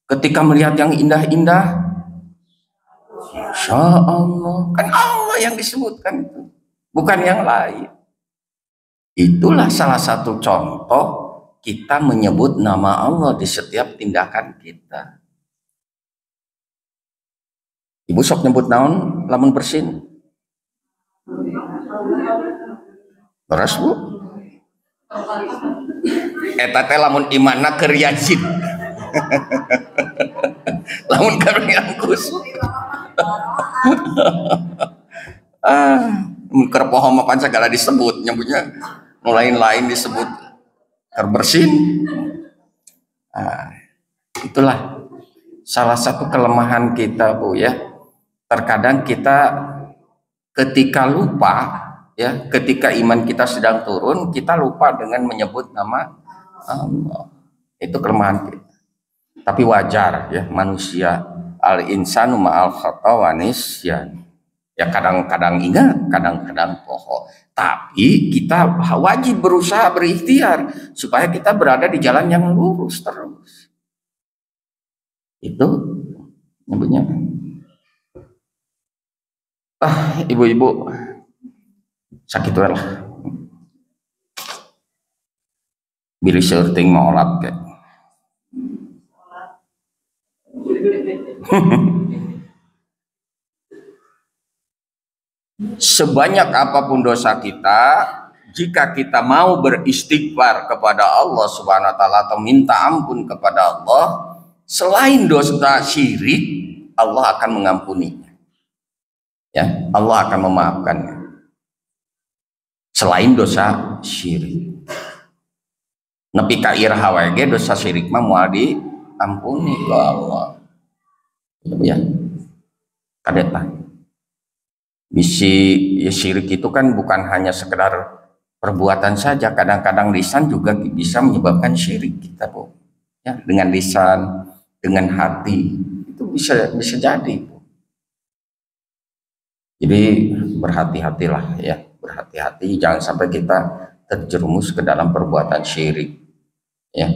Ketika melihat yang indah-indah, Masya Allah. Kan Allah yang disebutkan itu, bukan yang lain. Itulah salah satu contoh kita menyebut nama Allah di setiap tindakan kita. Ibu sok nyebut naon lamun bersin? Beres Bu. Eta teh lamun imanna keur yakin. Lamun keur yangkus. Mun keur poho mah pan segala disebut nyebutnya lain-lain disebut keur bersin. Itulah salah satu kelemahan kita Bu ya. Terkadang kita ketika lupa ya, ketika iman kita sedang turun, kita lupa dengan menyebut nama Allah. Itu kelemahan kita. Tapi wajar ya, manusia al insanu ma'al khata wa nisyan. Ya kadang-kadang ingat, kadang-kadang poho. Tapi kita wajib berusaha berikhtiar supaya kita berada di jalan yang lurus terus. Itu nyebutnya. Ibu-ibu sakit lah. Bilih seurting molat kayak. Sebanyak apapun dosa kita, jika kita mau beristighfar kepada Allah Subhanahu wa taala atau minta ampun kepada Allah, selain dosa syirik, Allah akan mengampuninya. Ya, Allah akan memaafkannya. Selain dosa syirik. Nepi ka iraha wae ge dosa syirik mah moal diampuni ku Allah. Ya. Kadeta. Bisi ya, syirik itu kan bukan hanya sekedar perbuatan saja, kadang-kadang lisan juga bisa menyebabkan syirik kita, Bu. Ya, dengan lisan, dengan hati itu bisa jadi, Bu. Jadi berhati-hatilah ya, berhati-hati jangan sampai kita terjerumus ke dalam perbuatan syirik. Ya.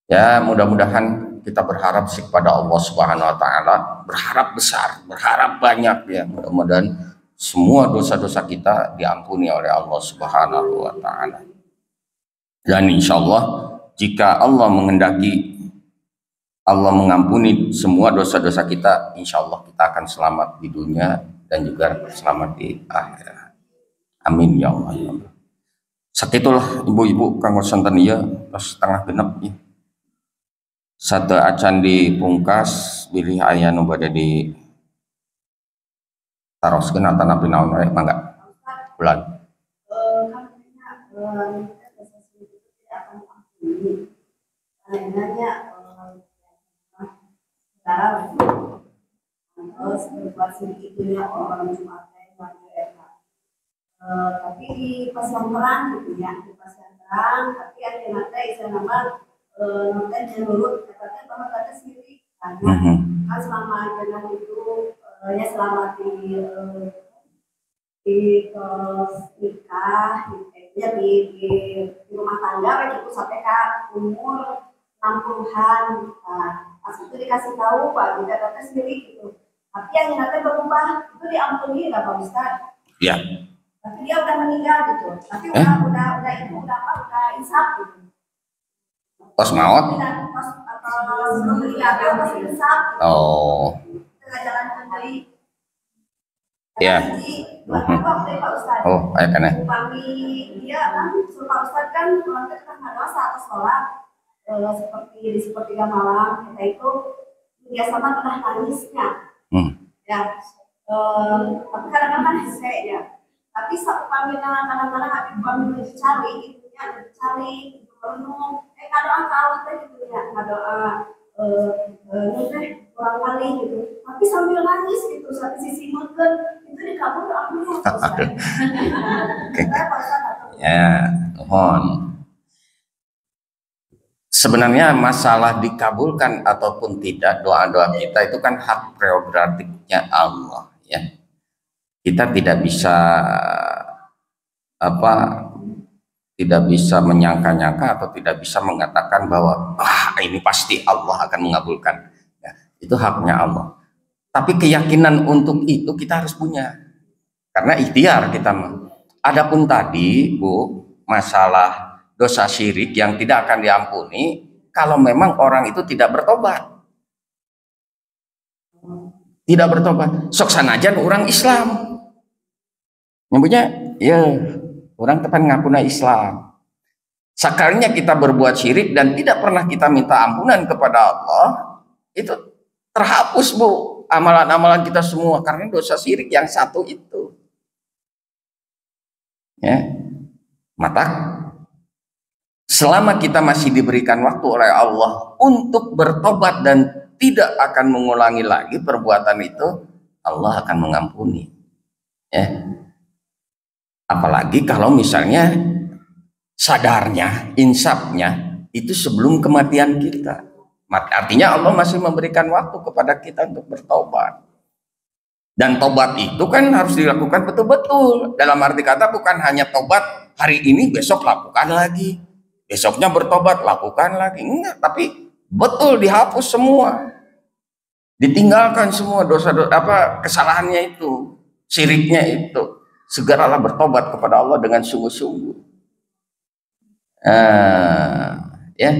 Ya, mudah-mudahan kita berharap sih kepada Allah Subhanahu wa taala, berharap besar, berharap banyak ya. Mudah-mudahan semua dosa-dosa kita diampuni oleh Allah Subhanahu wa taala. Dan insya Allah jika Allah mengendaki Allah mengampuni semua dosa-dosa kita, insya Allah kita akan selamat di dunia dan juga selamat di akhirat. Amin ya Allah. Ya Allah. Sakitulah ibu-ibu kanggo santen ieu tos setengah genep ya. Satu acan dipungkas bilih aya nu bade di taroskeun atau napi naon we mangga bulan tapi di pesantren gitu ya, di pesantren tapi ada nanti istilah nama nanti menurut katanya bahwa kata sendiri karena kan selama jalan itu ya selama di nikah di rumah tangga itu sampai ke umur 60-an. Pas itu dikasih tahu Pak tidak kata sendiri gitu, tapi yang nanti berubah itu diampuni nggak Pak Ustadz? Ya. Tapi dia udah meninggal gitu, tapi udah insaf gitu. Pas maut? Oh. Tengah jalan kembali. Ya. Oh, ayah kan ya. Upami dia kan suruh Pak Ustadz kan nanti kita nggak dosa atau sholat seperti di sepertiga malam kita itu biasa banget pernah nangisnya. Ya. Tapi kadang-kadang hese ya. Tapi saat upami kadang-kadang habis upami dicari gitu ya, dicari merenung. Kadang Allah teh gitu ya, doa teh orang kali gitu. Tapi sambil nangis gitu, sampai sisi mungkin itu dikabul doanya. Ya, mohon. Sebenarnya masalah dikabulkan ataupun tidak doa-doa kita itu kan hak prerogatifnya Allah ya. Kita tidak bisa tidak bisa menyangka-nyangka atau tidak bisa mengatakan bahwa ini pasti Allah akan mengabulkan ya, itu haknya Allah, tapi keyakinan untuk itu kita harus punya karena ikhtiar kita. Adapun tadi Bu, masalah dosa syirik yang tidak akan diampuni kalau memang orang itu tidak bertobat, sok sanajan orang Islam nyebutnya ya orang tepan ngakuna Islam. Sakarnya kita berbuat syirik dan tidak pernah kita minta ampunan kepada Allah, itu terhapus Bu amalan-amalan kita semua karena dosa syirik yang satu itu. Ya. Maka selama kita masih diberikan waktu oleh Allah untuk bertobat dan tidak akan mengulangi lagi perbuatan itu, Allah akan mengampuni. Ya. Apalagi kalau misalnya sadarnya, insafnya itu sebelum kematian kita. Artinya Allah masih memberikan waktu kepada kita untuk bertobat. Dan tobat itu kan harus dilakukan betul-betul. Dalam arti kata bukan hanya tobat hari ini, besok lakukan lagi. Besoknya bertobat, lakukan lagi. Enggak, tapi betul dihapus semua. Ditinggalkan semua dosa-dosa kesalahannya itu, syiriknya itu. Segeralah bertobat kepada Allah dengan sungguh-sungguh. Ya.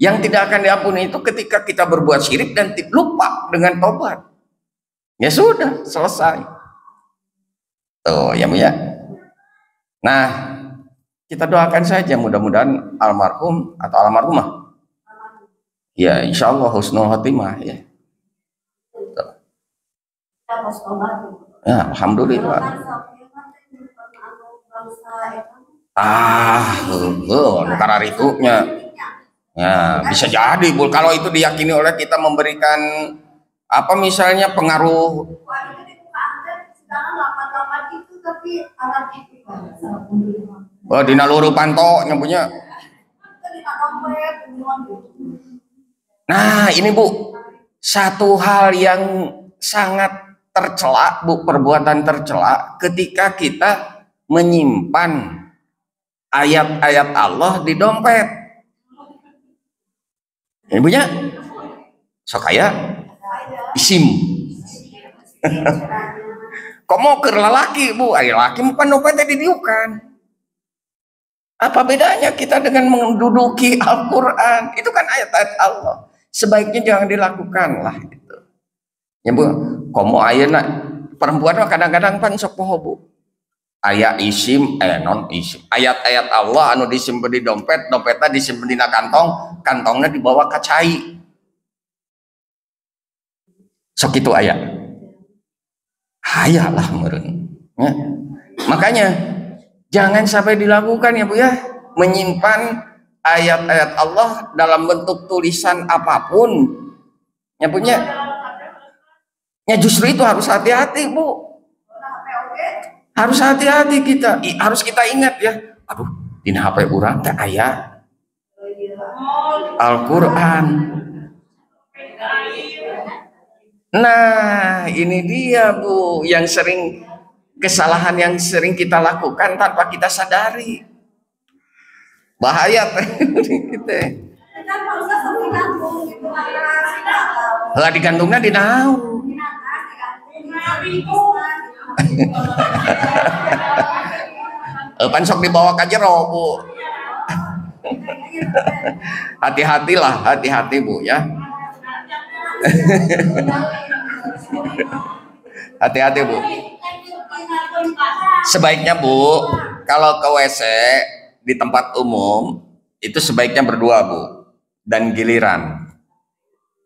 Yang tidak akan diampuni itu ketika kita berbuat syirik dan lupa dengan tobat. Ya sudah, selesai. Tuh, ya Bu ya. Nah, kita doakan saja mudah-mudahan almarhum atau almarhumah. Ya, insya Allah husnul khotimah ya. Tuh. Ya, alhamdulillah. Karena ritunya. Ya, bisa jadi Bu kalau itu diyakini oleh kita memberikan apa misalnya pengaruh dina luru panto nyebutnya. Nah ini Bu, satu hal yang sangat tercela Bu, perbuatan tercela ketika kita menyimpan ayat-ayat Allah di dompet. Ibunya sok aya isim. Komo keur lalaki Bu, ari laki bukan dompetnya didiukan. Apa bedanya kita dengan menduduki Al-Quran? Itu kan ayat-ayat Allah. Sebaiknya jangan dilakukan lah itu. Ya Bu, komo ayeuna perempuan kadang-kadang pan sok poho Bu. Aya isim, non isim. Ayat-ayat Allah anu disimpen di dompet, dompetnya disimpen di kantong, kantongnya dibawa ke cai. Sok itu ayat. Hayalah meureun. Ya. Makanya jangan sampai dilakukan ya Bu ya, menyimpan ayat-ayat Allah dalam bentuk tulisan apapun. Ya punya. Ya justru itu harus hati-hati Bu. Harus hati-hati kita. Harus kita ingat ya. Aduh, dina HP urang teh aya Al-Qur'an. Nah, ini dia Bu, yang sering kesalahan yang sering kita lakukan tanpa kita sadari. Bahaya teh gitu. Lah digantungna di naon? Pan sok dibawa ka jero Bu. Hati-hatilah, hati-hati Bu ya. Hati-hati Bu. Sebaiknya Bu, kalau ke WC di tempat umum itu sebaiknya berdua Bu, dan giliran.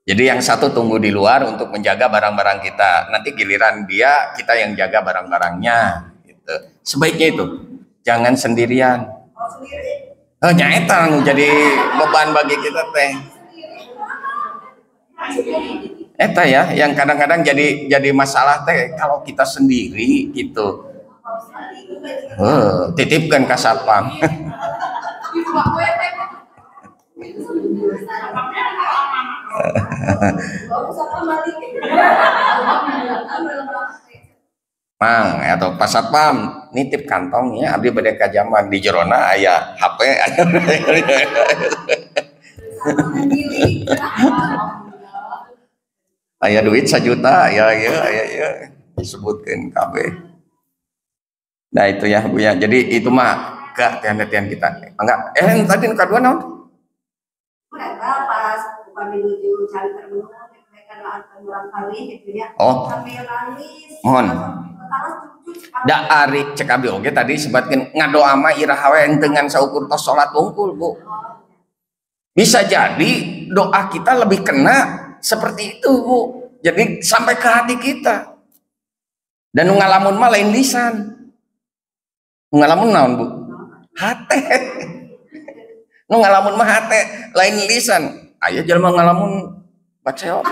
Jadi yang satu tunggu di luar untuk menjaga barang-barang kita. Nanti giliran dia, kita yang jaga barang-barangnya. Gitu. Sebaiknya itu, jangan sendirian. Nyaeta jadi beban bagi kita teh. Eta ya, yang kadang-kadang jadi masalah teh kalau kita sendiri gitu. Titipkan ke satpam. Mang atau pas satpam nitip kantongnya abdi bade ka jaman di jerona aya HP. Aya duit 1 juta ya disebutkan KB. Nah itu ya Bu ya. Jadi itu mah kehati-hatian kita. Enggak tadi kedua naon? Pas menuju cari terbentuk mereka doakan kali gitu ya. Oh. Sambil nangis. Mohon. Da ari cek abdi oge tadi sebutkeun ngadoa mah iraha we dengan saukur tos salat wungkul Bu. Bisa jadi doa kita lebih kena seperti itu Bu, jadi sampai ke hati kita. Dan ngalamun mah lain lisan, ngalamun naon Bu? Hate. Ngalamun mah hate, lain lisan. Aya jelema ngalamun baceo.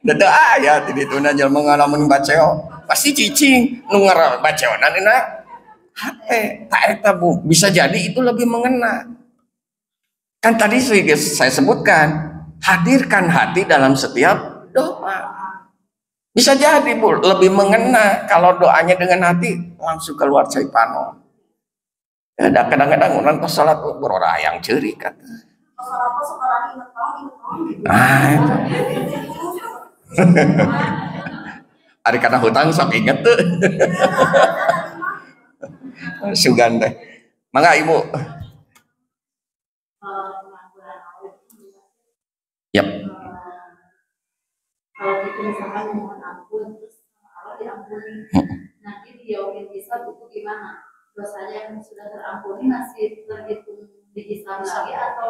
Dada aya di dituna jelema ngalamun baceo, pasti cicing nu baceonan dina hate. Ta eta Bu, bisa jadi itu lebih mengena. Kan tadi saya sebutkan, hadirkan hati dalam setiap doa. Bisa jadi Bu, lebih mengena kalau doanya dengan hati langsung keluar cai pano. Ada kadang-kadang orang pas salat berorayang ceurik kata. Itu. Ari kana hutang sok inget tuh. Sugan teh. Mangga Ibu. Yap. Kalau kita misalkan mohon ampun terus Allah diampuni, nanti di yaumil hisab itu gimana? Dosanya yang sudah terampuni masih terhitung dihisab lagi atau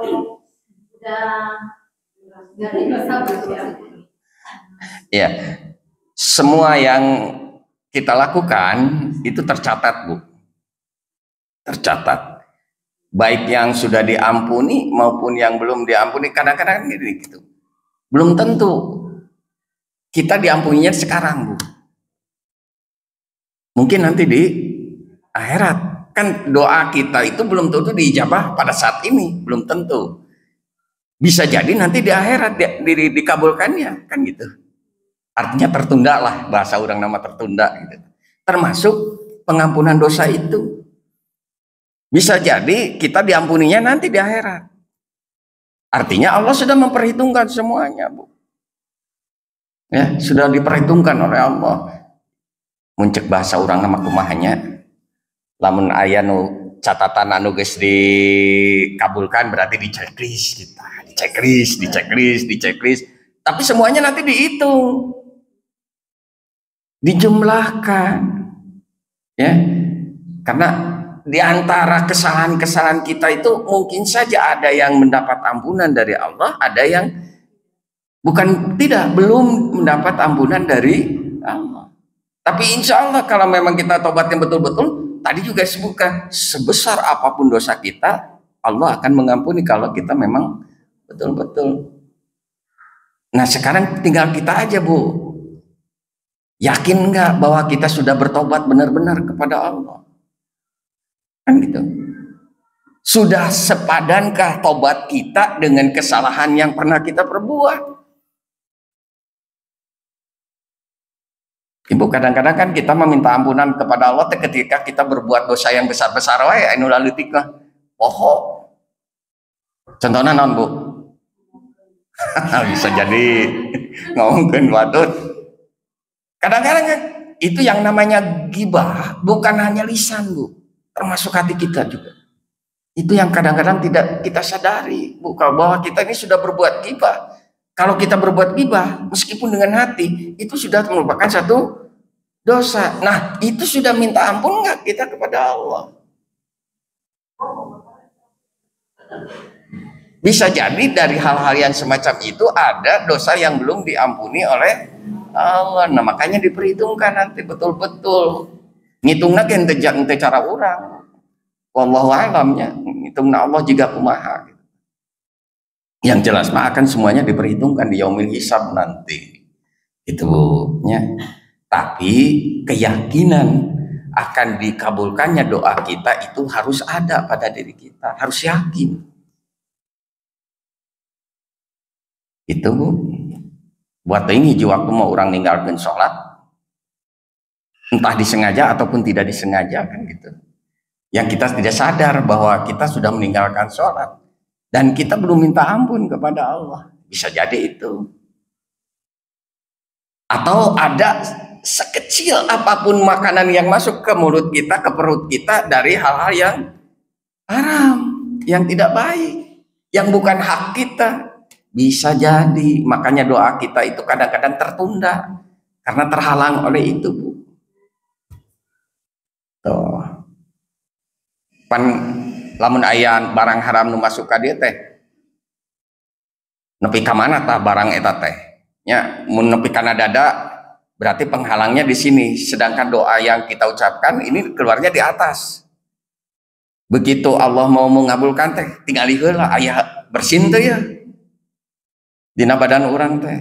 udah nggak dihisab ya? Ya, semua yang kita lakukan itu tercatat Bu, tercatat. Baik yang sudah diampuni maupun yang belum diampuni. Kadang-kadang gitu, belum tentu kita diampuninya sekarang Bu. Mungkin nanti di akhirat. Kan doa kita itu belum tentu diijabah pada saat ini, belum tentu. Bisa jadi nanti di akhirat dikabulkannya, kan gitu. Artinya tertunda lah, bahasa orang nama tertunda gitu. Termasuk pengampunan dosa itu. Bisa jadi kita diampuninya nanti di akhirat. Artinya Allah sudah memperhitungkan semuanya Bu. Ya, sudah diperhitungkan oleh Allah. Muncul bahasa orang nama kumahanya. Lamun aya nu catatan anu geus dikabulkan berarti diceklis kita. Diceklis. Tapi semuanya nanti dihitung. Dijumlahkan. Ya. Karena di antara kesalahan-kesalahan kita itu mungkin saja ada yang mendapat ampunan dari Allah, ada yang belum mendapat ampunan dari Allah. Tapi insya Allah kalau memang kita tobatnya betul-betul, tadi juga disebutkan sebesar apapun dosa kita, Allah akan mengampuni kalau kita memang betul-betul. Nah sekarang tinggal kita aja Bu, yakin nggak bahwa kita sudah bertobat benar-benar kepada Allah? Kan gitu. Sudah sepadankah tobat kita dengan kesalahan yang pernah kita perbuat? Ibu, kadang-kadang kan kita meminta ampunan kepada Allah ketika kita berbuat dosa yang besar-besar wae anu leutik mah. Poho. Contohnya naon Bu? Bisa jadi ngomongkeun wadud. Kadang-kadang itu yang namanya ghibah bukan hanya lisan Bu, termasuk hati kita juga. Itu yang kadang-kadang tidak kita sadari Bu, bahwa kita ini sudah berbuat ghibah. Kalau kita berbuat ghibah meskipun dengan hati, itu sudah merupakan satu dosa. Nah, itu sudah minta ampun nggak kita kepada Allah? Bisa jadi dari hal-hal yang semacam itu ada dosa yang belum diampuni oleh Allah. Nah, makanya diperhitungkan nanti betul-betul. Ngitungna kan teu cara urang. Wallahu a'lamnya. Ngitungna Allah juga kumaha. Yang jelas mah akan semuanya diperhitungkan di yaumil hisab nanti. Itu ya. Tapi keyakinan akan dikabulkannya doa kita itu harus ada pada diri kita, harus yakin. Itu Bu. Buat ini waktu mau orang ninggalkan sholat, entah disengaja ataupun tidak disengaja kan gitu. Yang kita tidak sadar bahwa kita sudah meninggalkan sholat dan kita belum minta ampun kepada Allah. Bisa jadi itu. Atau ada sekecil apapun makanan yang masuk ke mulut kita, ke perut kita dari hal-hal yang haram, yang tidak baik, yang bukan hak kita. Bisa jadi, makanya doa kita itu kadang-kadang tertunda karena terhalang oleh itu Bu. Tuh. Pan lamun aya barang haram nu masuk ka dieu teh. Nepi ka mana tah barang eta teh? Nya mun nepi kana dada berarti penghalangnya di sini, sedangkan doa yang kita ucapkan ini keluarnya di atas. Begitu Allah mau mengabulkan teh, tinggali heula aya bersin teh ya. Dina badan orang teh.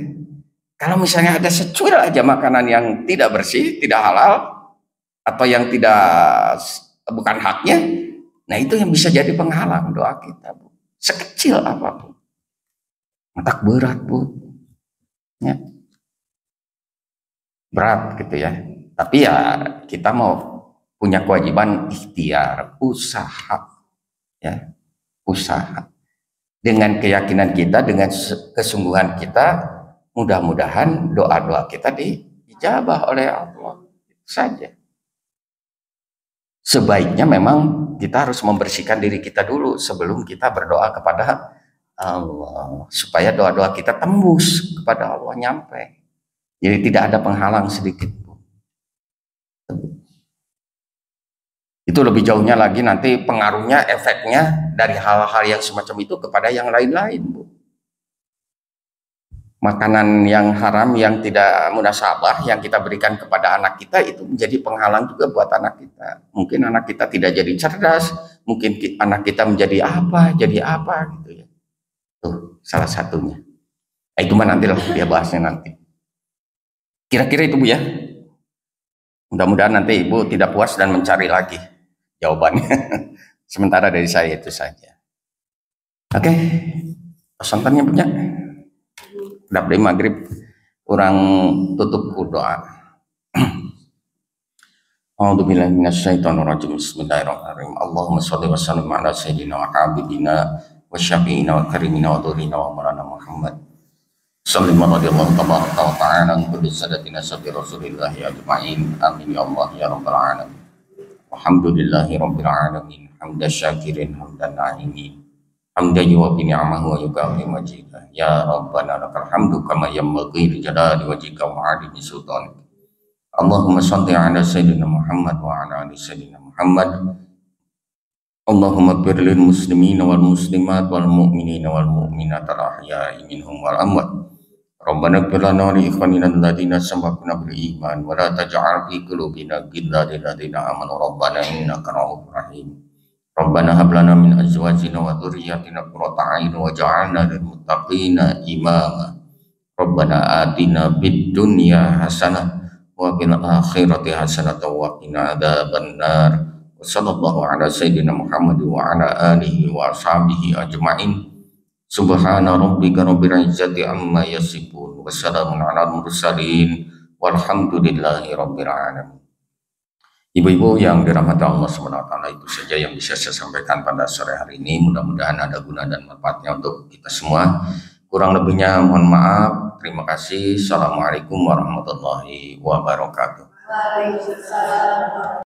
Kalau misalnya ada secuil aja makanan yang tidak bersih, tidak halal, atau yang bukan haknya, nah itu yang bisa jadi penghalang doa kita Bu. sekecil apapun. Entak berat, Bu. Ya. Berat gitu ya. Tapi ya kita mau punya kewajiban ikhtiar, usaha. Ya, usaha. Dengan keyakinan kita, dengan kesungguhan kita, mudah-mudahan doa-doa kita dijabah oleh Allah. Itu saja. Sebaiknya memang kita harus membersihkan diri kita dulu sebelum kita berdoa kepada Allah, supaya doa-doa kita tembus kepada Allah, nyampe. Jadi tidak ada penghalang sedikit pun. Itu lebih jauhnya lagi nanti pengaruhnya, efeknya dari hal-hal yang semacam itu kepada yang lain-lain, Bu. Makanan yang haram, yang tidak munasabah, yang kita berikan kepada anak kita, itu menjadi penghalang juga buat anak kita. Mungkin anak kita tidak jadi cerdas, mungkin anak kita menjadi apa gitu ya. Tuh, salah satunya. Itu mah nantilah dia bahasnya nanti. Kira-kira itu, Bu, ya. Mudah-mudahan nanti Ibu tidak puas dan mencari lagi jawabannya. Sementara dari saya itu saja. Oke, pesantannya punya. Udah dari maghrib, kurang tutup doa. A'udzubillahi minasyaitonirrajim. Bismillahirrahmanirrahim. Allahumma shalli wa sallim ala sayyidina wa habibina wa syafi'ina wa karimina wa dhurina wa marana Muhammad. Sallallahu radhiyallahu tabaraka wa ta'ala an kulli sadatina sabbi rasulillahi ajma'in. Amin ya Allah ya rabbal alamin. Walhamdulillahi rabbil alamin. Hamdan syakirin hamdan na'imin. Hamdan yuwafi ni'amahu wa yukafi majidah. Ya Rabbana lakal hamdu kama yanbaghi li jalali wajhika wa 'azimi sultanik. Allahumma shalli ala sayyidina Muhammad wa ala ali sayyidina Muhammad. Allahumma ighfir lil muslimina wal muslimat wal mu'minina wal mu'minat al ahya'i minhum wal amwat. Rabbana ighfir lana wa li ikhwanina alladziina sabaquna bil iman wa la taj'al fi qulubina ghillan lil ladzina amanu rabbana innaka ra'ufur rahim. Rabbana hab lana min azwajina wa dhurriyyatina qurrata a'yun waj'alna lil muttaqina imama. Rabbana atina fid dunya hasanah wa fil akhirati hasanah wa qina adzabannar. Wa sallallahu ala sayyidina Muhammad wa ala alihi wa ashabihi ajma'in. Subhana rabbika rabbil izzati amma yasifun wa salamun alal mursalin walhamdulillahi rabbil alamin. Ibu-ibu yang dirahmati Allah SWT, itu saja yang bisa saya sampaikan pada sore hari ini. Mudah-mudahan ada guna dan manfaatnya untuk kita semua. Kurang lebihnya mohon maaf. Terima kasih. Assalamualaikum warahmatullahi wabarakatuh. Waalaikumsalam.